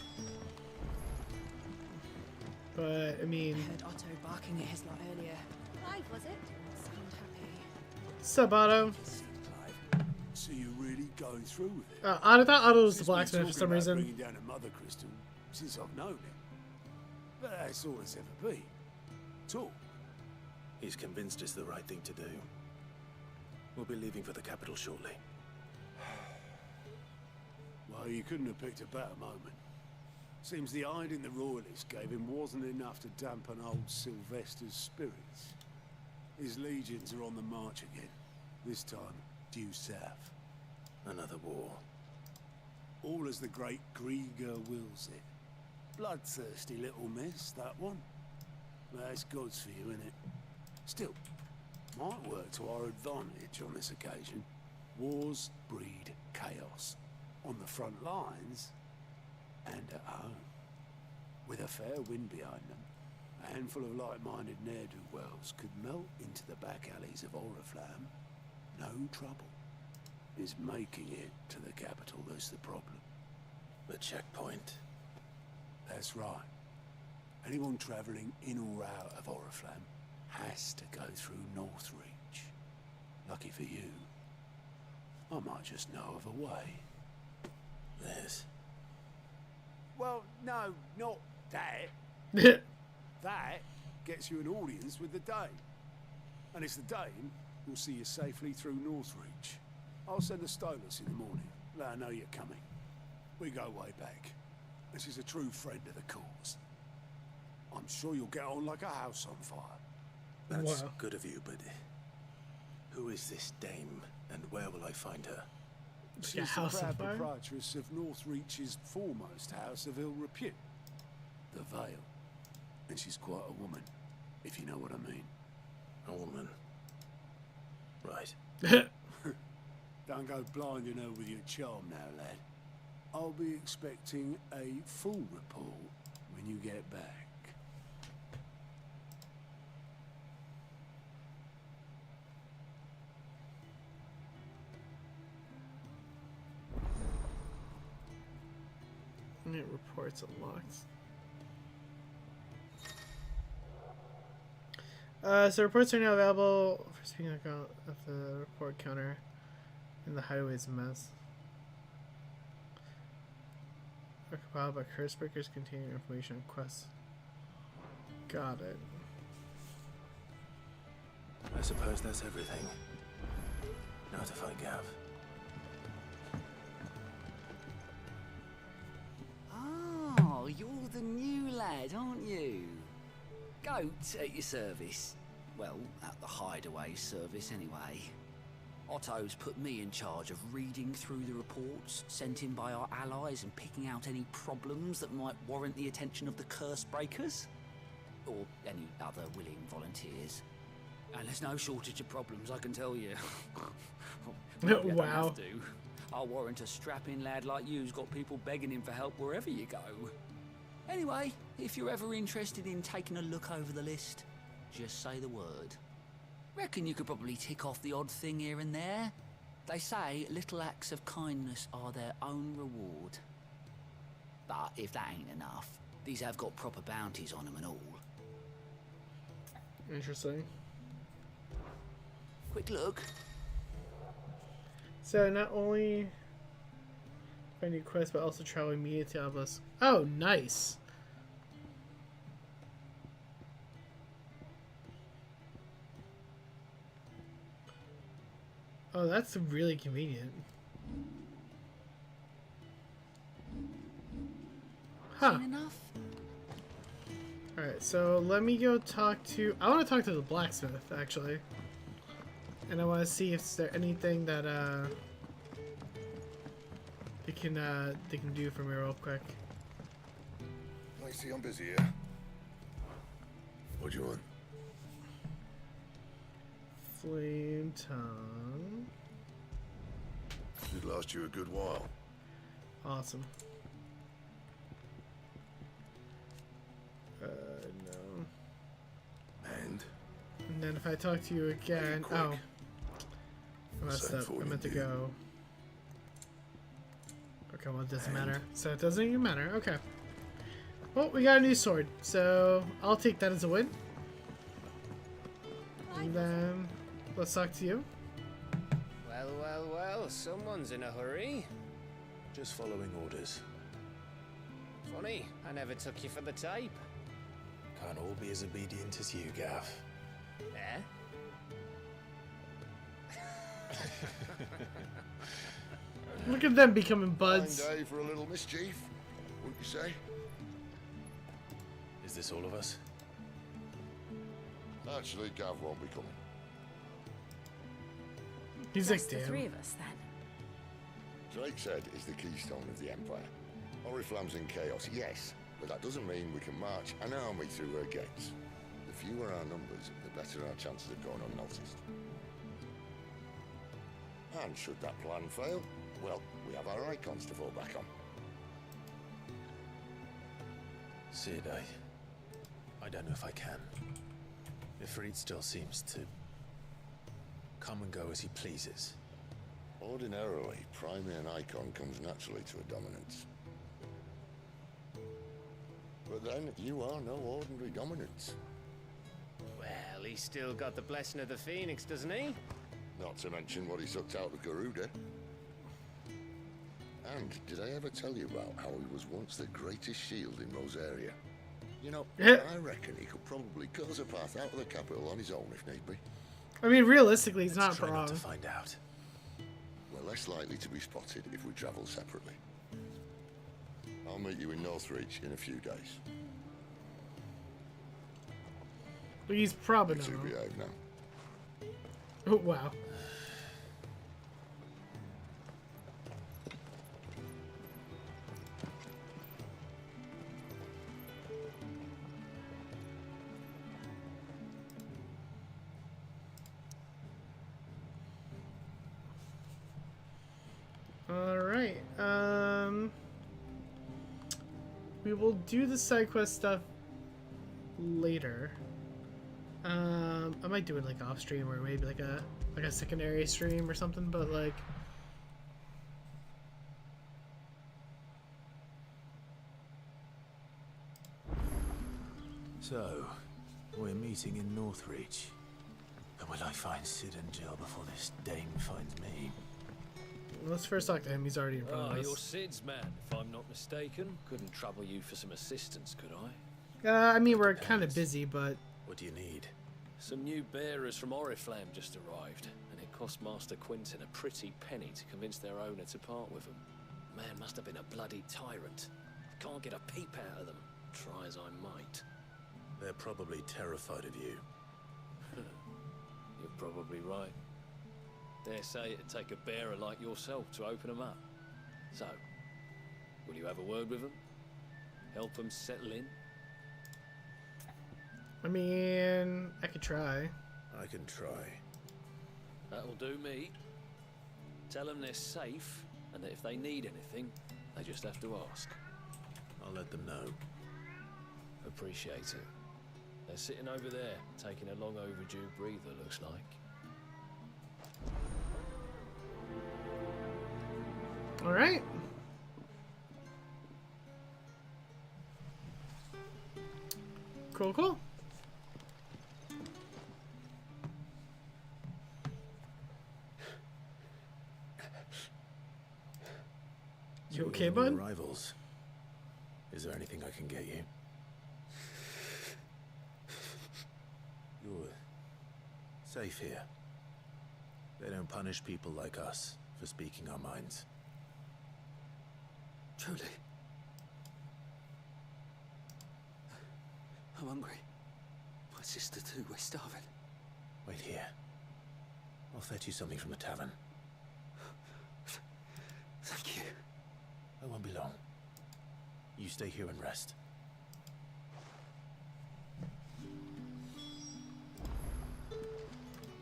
But, I mean... I heard Otto barking at his lot earlier. Clive, was it? Sound happy. Sup, Otto? So you're really going through with it? I thought Otto was the Since we've blacksmith for talking some about reason. bringing down a mother crystal since I've known it. But that's all it's ever been. Talk. He's convinced it's the right thing to do. We'll be leaving for the capital shortly. Well, you couldn't have picked a better moment. Seems the hiding the royalists gave him wasn't enough to dampen old Sylvester's spirits. His legions are on the march again. This time, due south. Another war. All as the great Grieger wills it. Bloodthirsty little miss, that one. That's God's for you, innit? Still, might work to our advantage on this occasion. Wars breed chaos. On the front lines, and at home. With a fair wind behind them, a handful of like-minded ne'er-do-wells could melt into the back alleys of Oriflamme. No trouble. It's making it to the capital that's the problem. The checkpoint. That's right. Anyone travelling in or out of Oriflamme has to go through Northreach. Lucky for you, I might just know of a way. This. Well, no, not that. That gets you an audience with the Dame. And it's the Dame who'll see you safely through Northreach. I'll send a Stolas in the morning. Let her know you're coming. We go way back. And she's a true friend of the cause. I'm sure you'll get on like a house on fire. That's Wow. good of you, but who is this dame, and where will I find her? She's Yeah, the house on proud fire? proprietress of Northreach's foremost house of ill repute, the Vale. And she's quite a woman, if you know what I mean. A woman. Right. Don't go blinding her with your charm now, lad. I'll be expecting a full report when you get back. It reports unlocked. So reports are now available for speaking of the report counter in the highways mess. Are compiled by curse breakers containing information on quests. Got it. I suppose that's everything. Now to find Gav. Oh, you're the new lad, aren't you? Goat at your service. Well, at the hideaway service anyway. Otto's put me in charge of reading through the reports sent in by our allies and picking out any problems that might warrant the attention of the curse breakers. Or any other willing volunteers. And there's no shortage of problems, I can tell you. Maybe I don't Wow. have to. I'll warrant a strapping lad like you's got people begging him for help wherever you go. Anyway, if you're ever interested in taking a look over the list, just say the word. Reckon you could probably tick off the odd thing here and there. They say little acts of kindness are their own reward. But if that ain't enough, these have got proper bounties on them and all. Interesting. Quick look. So not only find new quests, but also travel immediately to Obelisk. Oh, nice. Oh, that's really convenient. Huh. Seen enough? Alright, so let me go talk to... I want to talk to the blacksmith, actually. And I want to see if there's anything that, they can do for me real quick. I see I'm busy here. What do you want? Flame tongue. Should last you a good while. Awesome. No. And? And then if I talk to you again... quick. Oh. I messed Same up. for I you, meant to dude. go... Okay, well, it doesn't matter. So it doesn't even matter. Okay. Well, we got a new sword, so I'll take that as a win. And then let's talk to you. Well, well, well, someone's in a hurry. Just following orders. Funny, I never took you for the type. Can't all be as obedient as you, Gav. Eh? Look at them becoming buds. Fine day for a little mischief, wouldn't you say? Is this all of us? Actually, Gav won't be coming. He's Just like, the damn. three of us, then. Drake's Head is the keystone of the Empire. Oriflamme's in chaos, yes, but that doesn't mean we can march an army through her gates. The fewer our numbers, the better our chances of going unnoticed. And should that plan fail, well, we have our icons to fall back on. Sid, I don't know if I can. Ifrit still seems to come and go as he pleases. Ordinarily, priming an icon comes naturally to a dominance. But then, you are no ordinary dominance. Well, he's still got the blessing of the Phoenix, doesn't he? Not to mention what he sucked out of Garuda. And did I ever tell you about how he was once the greatest shield in Rosaria? You know, I reckon he could probably cause a path out of the capital on his own if need be. I mean, realistically, he's not Try wrong. not to find out. We're less likely to be spotted if we travel separately. I'll meet you in Northreach in a few days. He's probably You not two wrong. behave now. Oh, wow. Alright, we will do the side quest stuff later. I might do it like off stream or maybe like a secondary stream or something, but like So, we're meeting in Northreach. And will I find Sid and Jill before this Dane finds me? let's first talk to him. He's already in front of You're us. Sid's man, if I'm not mistaken. Couldn't trouble you for some assistance, could I? I mean, we're kind of busy, but What do you need? Some new bearers from Oriflamme just arrived, and it cost Master Quinton a pretty penny to convince their owner to part with them. Man must have been a bloody tyrant. Can't get a peep out of them, try as I might. They're probably terrified of you. You're probably right. Dare say it'd take a bearer like yourself to open them up. So, will you have a word with them? Help them settle in? I mean, I could try. I can try. That'll do me. Tell them they're safe, and that if they need anything, they just have to ask. I'll let them know. Appreciate it. They're sitting over there, taking a long overdue breather, looks like. Alright. Cool, cool. You okay, New bud? Arrivals. Is there anything I can get you? You're safe here. They don't punish people like us for speaking our minds. Truly. I'm hungry. My sister too, we're starving. Wait here. I'll fetch you something from the tavern. Thank you. I won't be long. You stay here and rest.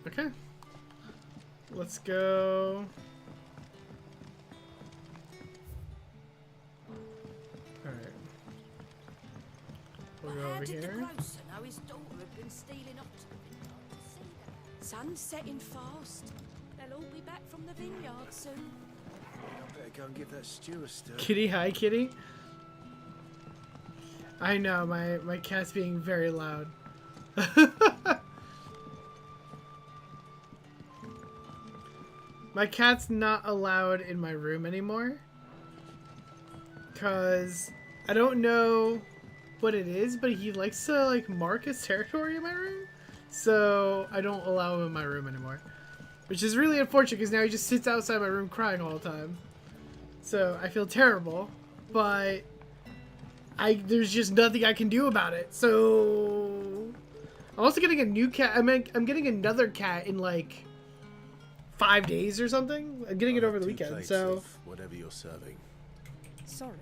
Okay. Let's go. Alright. We'll go over Did the here. grocer know his daughter had been stealing up to the vineyard to see that? Sun's setting fast. They'll all be back from the vineyard soon. I better go and give that stew a stir. Kitty, hi, kitty. I know, my cat's being very loud. My cat's not allowed in my room anymore. Because I don't know what it is, but he likes to like mark his territory in my room. So I don't allow him in my room anymore. Which is really unfortunate because now he just sits outside my room crying all the time. So I feel terrible, but there's just nothing I can do about it. So I'm also getting a new cat. I'm getting another cat in like 5 days or something. I'm getting it I'll over have the 2 weekend, plates so. of whatever you're serving. Sorry.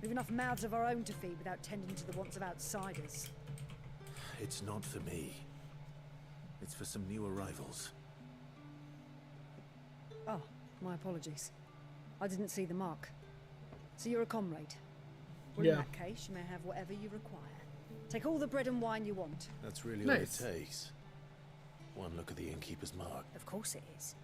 We've enough mouths of our own to feed without tending to the wants of outsiders. It's not for me. It's for some new arrivals. Oh, my apologies. I didn't see the mark. So you're a comrade. Well, Yeah. in that case, you may have whatever you require. Take all the bread and wine you want. That's really Nice. all it takes. One look at the innkeeper's mark. Of course it is.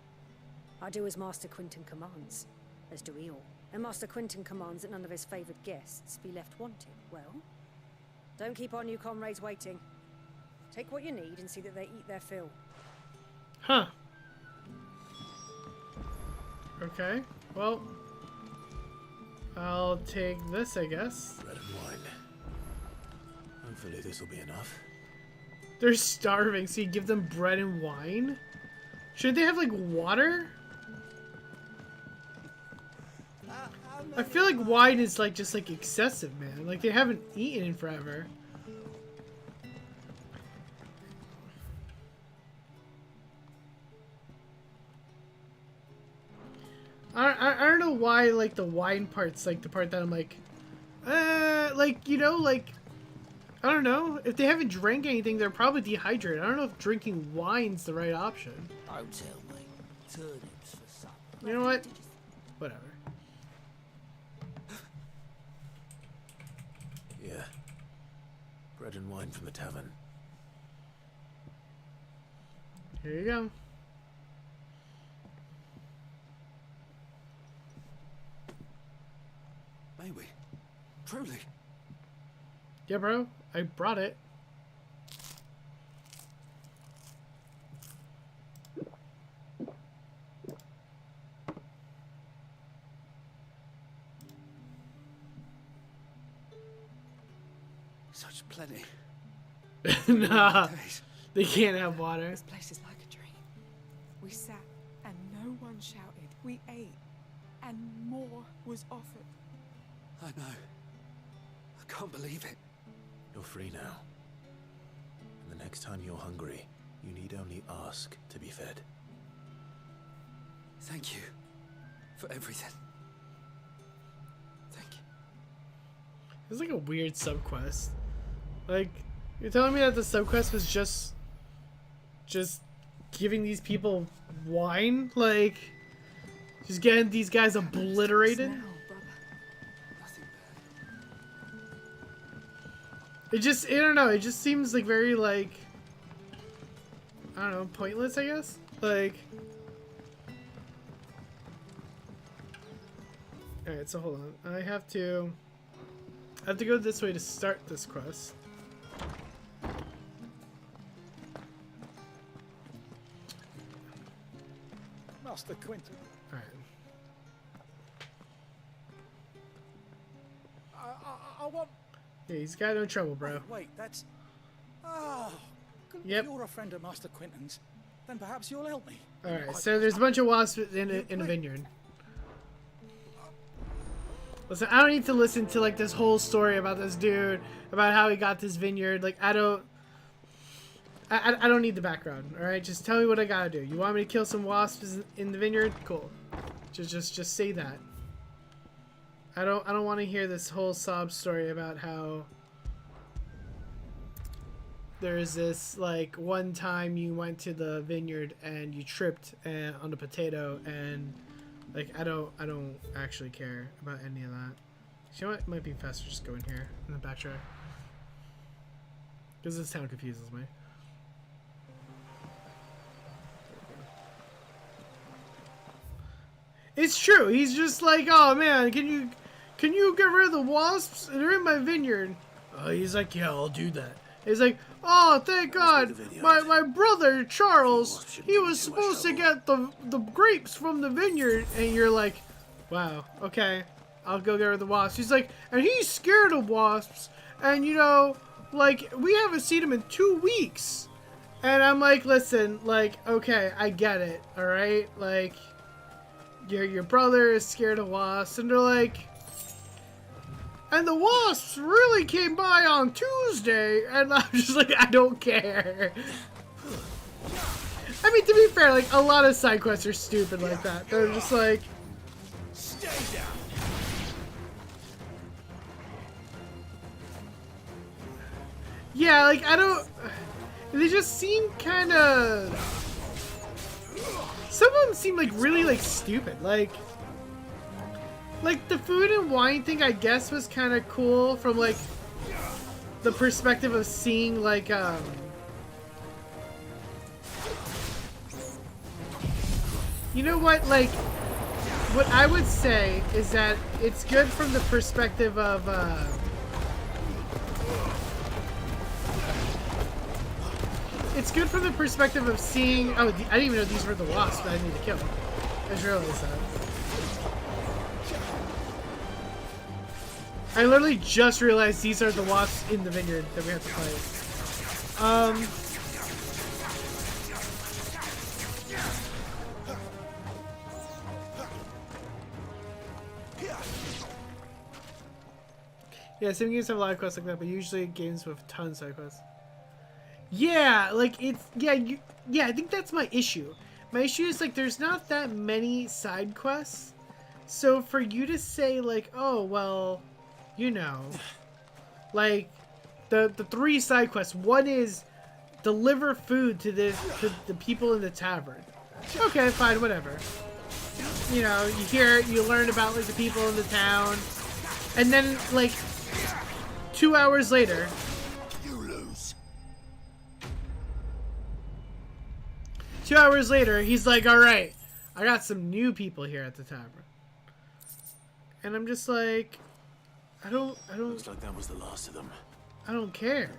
I do as Master Quinton commands, as do we all. And Master Quinton commands that none of his favoured guests be left wanting. Well, don't keep our new comrades waiting. Take what you need and see that they eat their fill. Huh. Okay. Well, I'll take this, I guess. Bread and wine. Hopefully this will be enough. They're starving, so you give them bread and wine? Shouldn't they have, like, water? I feel like wine is, like, just, like, excessive, man. Like, they haven't eaten in forever. I don't know why, like, the wine part's, like, the part that I'm like, like, you know, like, I don't know. If they haven't drank anything, they're probably dehydrated. I don't know if drinking wine's the right option. Don't tell me. Turnips for supper. You know what? Whatever. Yeah. Bread and wine from the tavern. Here you go. May we? Truly? Yeah, bro. I brought it. Such plenty. Nah. They can't have water. This place is like a dream. We sat and no one shouted. We ate and more was offered. I know. I can't believe it. You're free now. And the next time you're hungry, you need only ask to be fed. Thank you for everything. Thank you. It's like a weird subquest. Like, you're telling me that the subquest was just giving these people wine? Like, just getting these guys obliterated? It just, I don't know, it just seems like very, like, I don't know, pointless, I guess? Like, alright, so hold on. I have to go this way to start this quest. Master Quinton. Alright. I want... Yeah, he's got no trouble, bro. Wait, that's... Oh, Yep. if you're a friend of Master Quinton's, then perhaps you'll help me. Alright, so there's a bunch of wasps in a vineyard. Listen, I don't need to listen to, like, this whole story about this dude, about how he got this vineyard. Like, I don't need the background, alright? Just tell me what I gotta do. You want me to kill some wasps in the vineyard? Cool. Just say that. I don't want to hear this whole sob story about how there's this, like, one time you went to the vineyard and you tripped on a potato, and, like, I don't actually care about any of that. You know what? It might be faster just go in here in the backtrack, because this town confuses me. It's true. He's just like, oh man, can you get rid of the wasps? They're in my vineyard. He's like, yeah, I'll do that. He's like, oh, thank God, my brother Charles, he was supposed to get the grapes from the vineyard. And you're like, wow, okay, I'll go get rid of the wasps. He's like, and he's scared of wasps, and you know, like, we haven't seen him in 2 weeks. And I'm like, listen, like, okay, I get it, all right, like, your brother is scared of wasps, and they're like, and the wasps really came by on Tuesday, and I'm just like, I don't care. I mean, to be fair, like, a lot of side quests are stupid like that. They're just like... Stay down. Yeah, like, I don't... They just seem kind of... Some of them seem, like, really, like, stupid. Like, the food and wine thing, I guess, was kind of cool from, like, the perspective of seeing, like, you know what, like, what I would say is that it's good from the perspective of, it's good from the perspective of seeing... Oh, I didn't even know these were the wasps that I need to kill. I just realized that. I literally just realized these are the wasps in the vineyard that we have to fight. Yeah, some games have a lot of quests like that, but usually games with tons of side quests. Yeah, like, it's... Yeah, I think that's my issue. My issue is, like, there's not that many side quests. So for you to say, like, oh, well, you know, like, the 3 side quests. One is deliver food to the people in the tavern. Okay, fine, whatever. You know, you learn about, like, the people in the town. And then, like, 2 hours later... 2 hours later, he's like, alright, I got some new people here at the tavern. And I'm just like, I don't... Looks like that was the last of them. I don't care.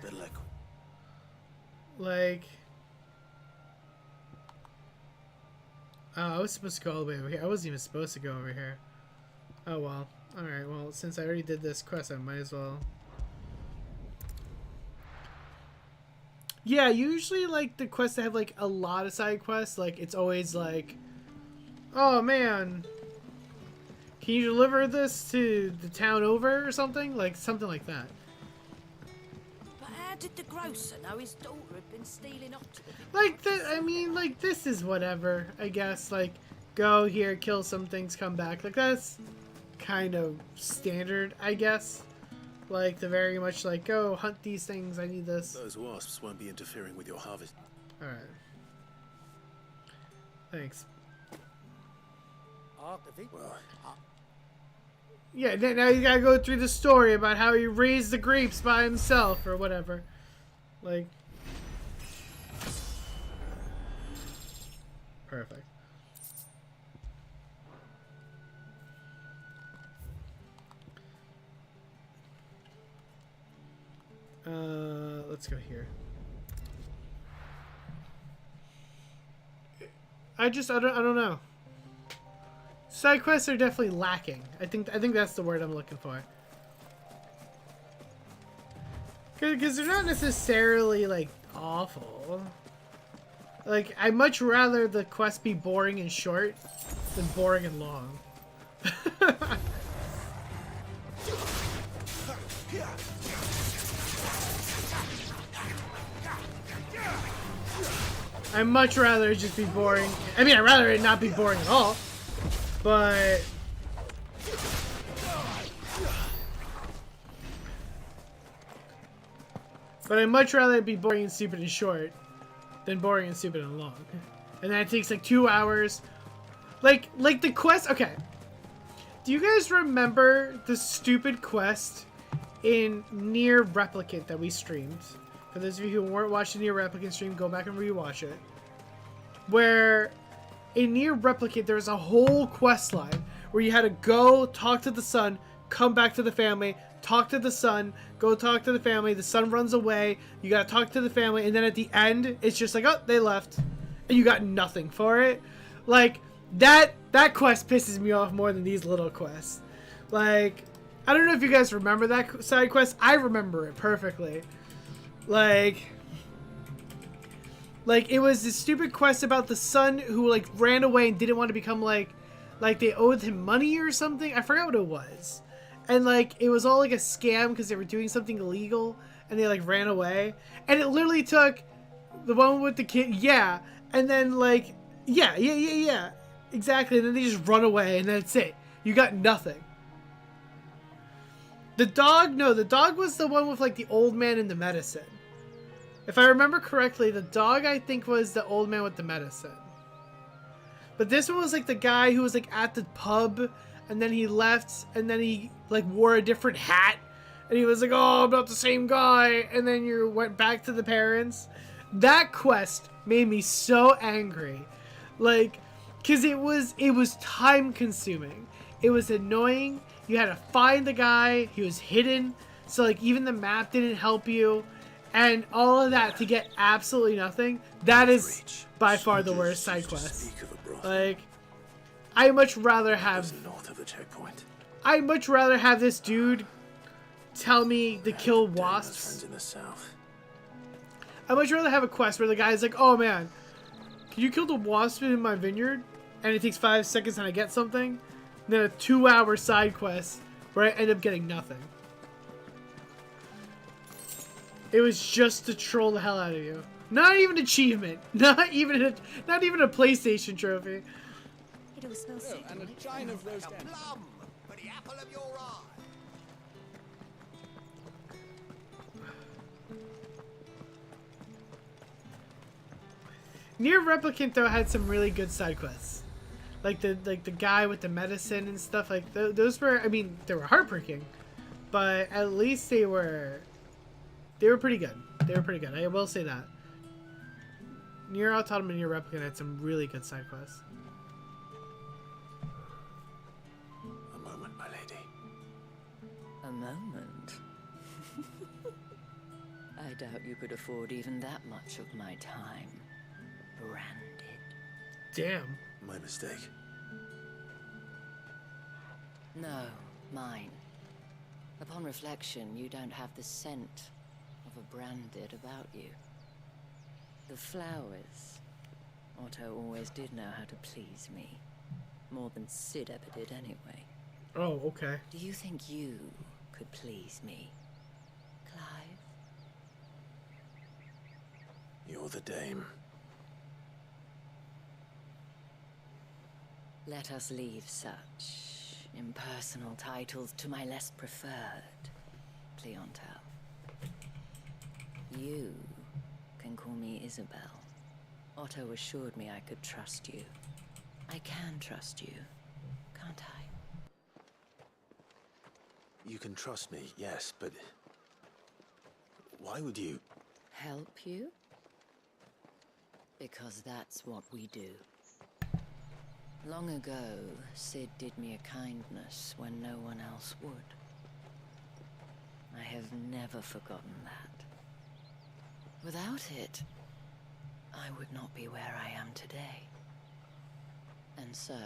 Like... Oh, I was supposed to go all the way over here. I wasn't even supposed to go over here. Oh, well. Alright, well, since I already did this quest, I might as well... Yeah, usually, like, the quests that have, like, a lot of side quests, like, it's always, like, oh, man, can you deliver this to the town over or something? Like, something like that. But how did the grocer know his daughter had been stealing up to the... Like, I mean, like, this is whatever, I guess. Like, go here, kill some things, come back. Like, that's kind of standard, I guess. Like, the very much like, go hunt these things, I need this. Those wasps won't be interfering with your harvest. Alright. Thanks. Well, yeah, now you gotta go through the story about how he raised the grapes by himself, or whatever. Like... Perfect. Let's go here. I don't know. Side quests are definitely lacking. I think that's the word I'm looking for. Because they're not necessarily, like, awful. Like, I'd much rather the quest be boring and short than boring and long. I'd much rather it just be boring. I mean, I'd rather it not be boring at all. But... I'd much rather it be boring and stupid and short than boring and stupid and long. And then it takes like 2 hours. Like the quest... Okay. Do you guys remember the stupid quest in Nier Replicant that we streamed? For those of you who weren't watching Nier Replicant stream, go back and rewatch it. Where in Nier Replicant, there was a whole quest line where you had to go talk to the son, come back to the family, talk to the son, go talk to the family, the son runs away, you gotta talk to the family, and then at the end, it's just like, oh, they left. And you got nothing for it. Like, that quest pisses me off more than these little quests. Like, I don't know if you guys remember that side quest. I remember it perfectly. Like, it was this stupid quest about the son who, like, ran away and didn't want to become, like they owed him money or something. I forgot what it was. And, like, it was all, like, a scam because they were doing something illegal and they, like, ran away. And it literally took the one with the kid, yeah. And then, like, yeah. Exactly. And then they just run away, and that's it. You got nothing. The dog was the one with, like, the old man and the medicine. If I remember correctly, the dog, I think, was the old man with the medicine. But this one was, like, the guy who was, like, at the pub, and then he left, and then he, like, wore a different hat, and he was like, oh, I'm not the same guy, and then you went back to the parents. That quest made me so angry. Like, because it was time-consuming. It was annoying. You had to find the guy. He was hidden. So, like, even the map didn't help you. And all of that to get absolutely nothing. That is by far the worst side quest. Like, I'd much rather have... north of the checkpoint. I'd much rather have this dude tell me to kill wasps. In the south. I'd much rather have a quest where the guy's like, oh man, can you kill the wasp in my vineyard? And it takes 5 seconds and I get something. Than a 2-hour side quest where I end up getting nothing. It was just to troll the hell out of you. Not even achievement. Not even a PlayStation trophy. It all smells sick. And a giant of roast end. For the apple of your eye. Near Replicant though had some really good side quests, like the guy with the medicine and stuff. Like those were, I mean, they were heartbreaking, but at least they were pretty good. They were pretty good. I will say that. Near Automata and Near Replicant had some really good side quests. A moment, my lady. A moment? I doubt you could afford even that much of my time. Branded. Damn. My mistake. No, mine. Upon reflection, you don't have the scent of a branded about you. The flowers. Otto always did know how to please me. More than Sid ever did anyway. Oh, okay. Do you think you could please me, Clive? You're the dame. Let us leave such impersonal titles to my less preferred clientele. You can call me Isabel. Otto assured me I could trust you. I can trust you, can't I? You can trust me, yes, but... why would you... Help you? Because that's what we do. Long ago, Sid did me a kindness when no one else would. I have never forgotten that. Without it, I would not be where I am today. And so,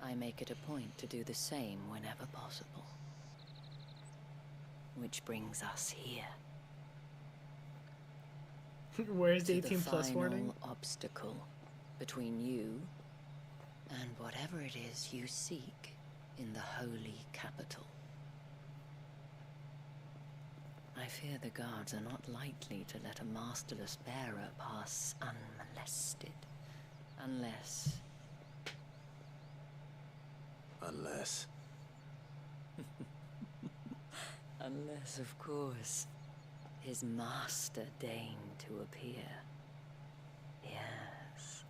I make it a point to do the same whenever possible. Which brings us here. Where's the 18 plus warning? The final obstacle between you and whatever it is you seek in the holy capital. I fear the guards are not likely to let a masterless bearer pass unmolested. Unless... Unless, of course, his master deigned to appear. Yes,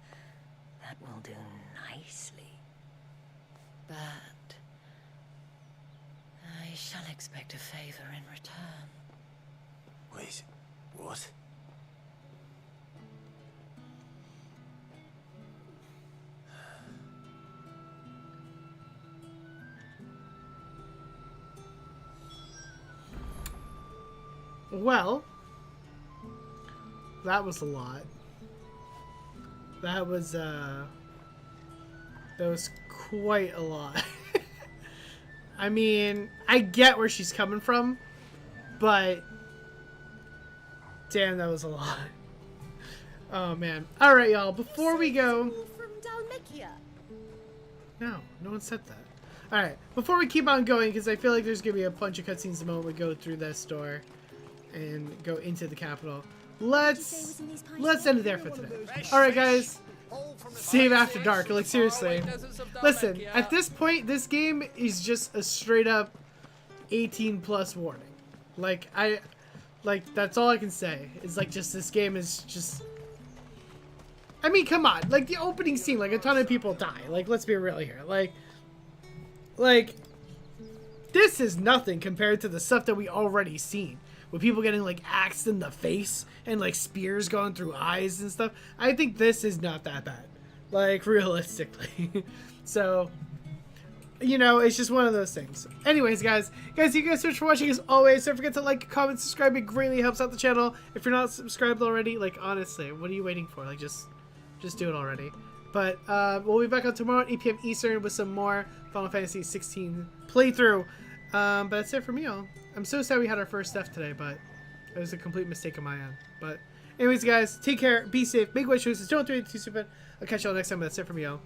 that will do nicely. But I shall expect a favor in return. Wait, what? Well, that was a lot. That was quite a lot. I mean, I get where she's coming from, but damn, that was a lot. Oh man. All right, y'all. Before we go, From Dalmekia. no one said that. All right, before we keep on going, because I feel like there's gonna be a bunch of cutscenes the moment we go through this door and go into the capital. let's end it there for today. All right, guys. Save after dark. Like, seriously. Listen, at this point, this game is just a straight up 18+ warning. Like, that's all I can say. It's like, just, this game is just... I mean, come on. Like, the opening scene, like, a ton of people die. Like, let's be real here. Like, this is nothing compared to the stuff that we already seen. With people getting, like, axed in the face and, like, spears going through eyes and stuff. I think this is not that bad. Like, realistically. So, you know, it's just one of those things. Anyways, guys, thank you guys so much for watching as always. Don't forget to like, comment, subscribe. It greatly helps out the channel. If you're not subscribed already, like, honestly, what are you waiting for? Like, just do it already. But we'll be back on tomorrow at 8 p.m. Eastern with some more Final Fantasy 16 playthrough. But that's it for me, all. I'm so sad we had our first death today, but it was a complete mistake on my end. But anyways, guys, take care, be safe, make wise choices, don't do anything too stupid. I'll catch y'all next time, but that's it for me, all.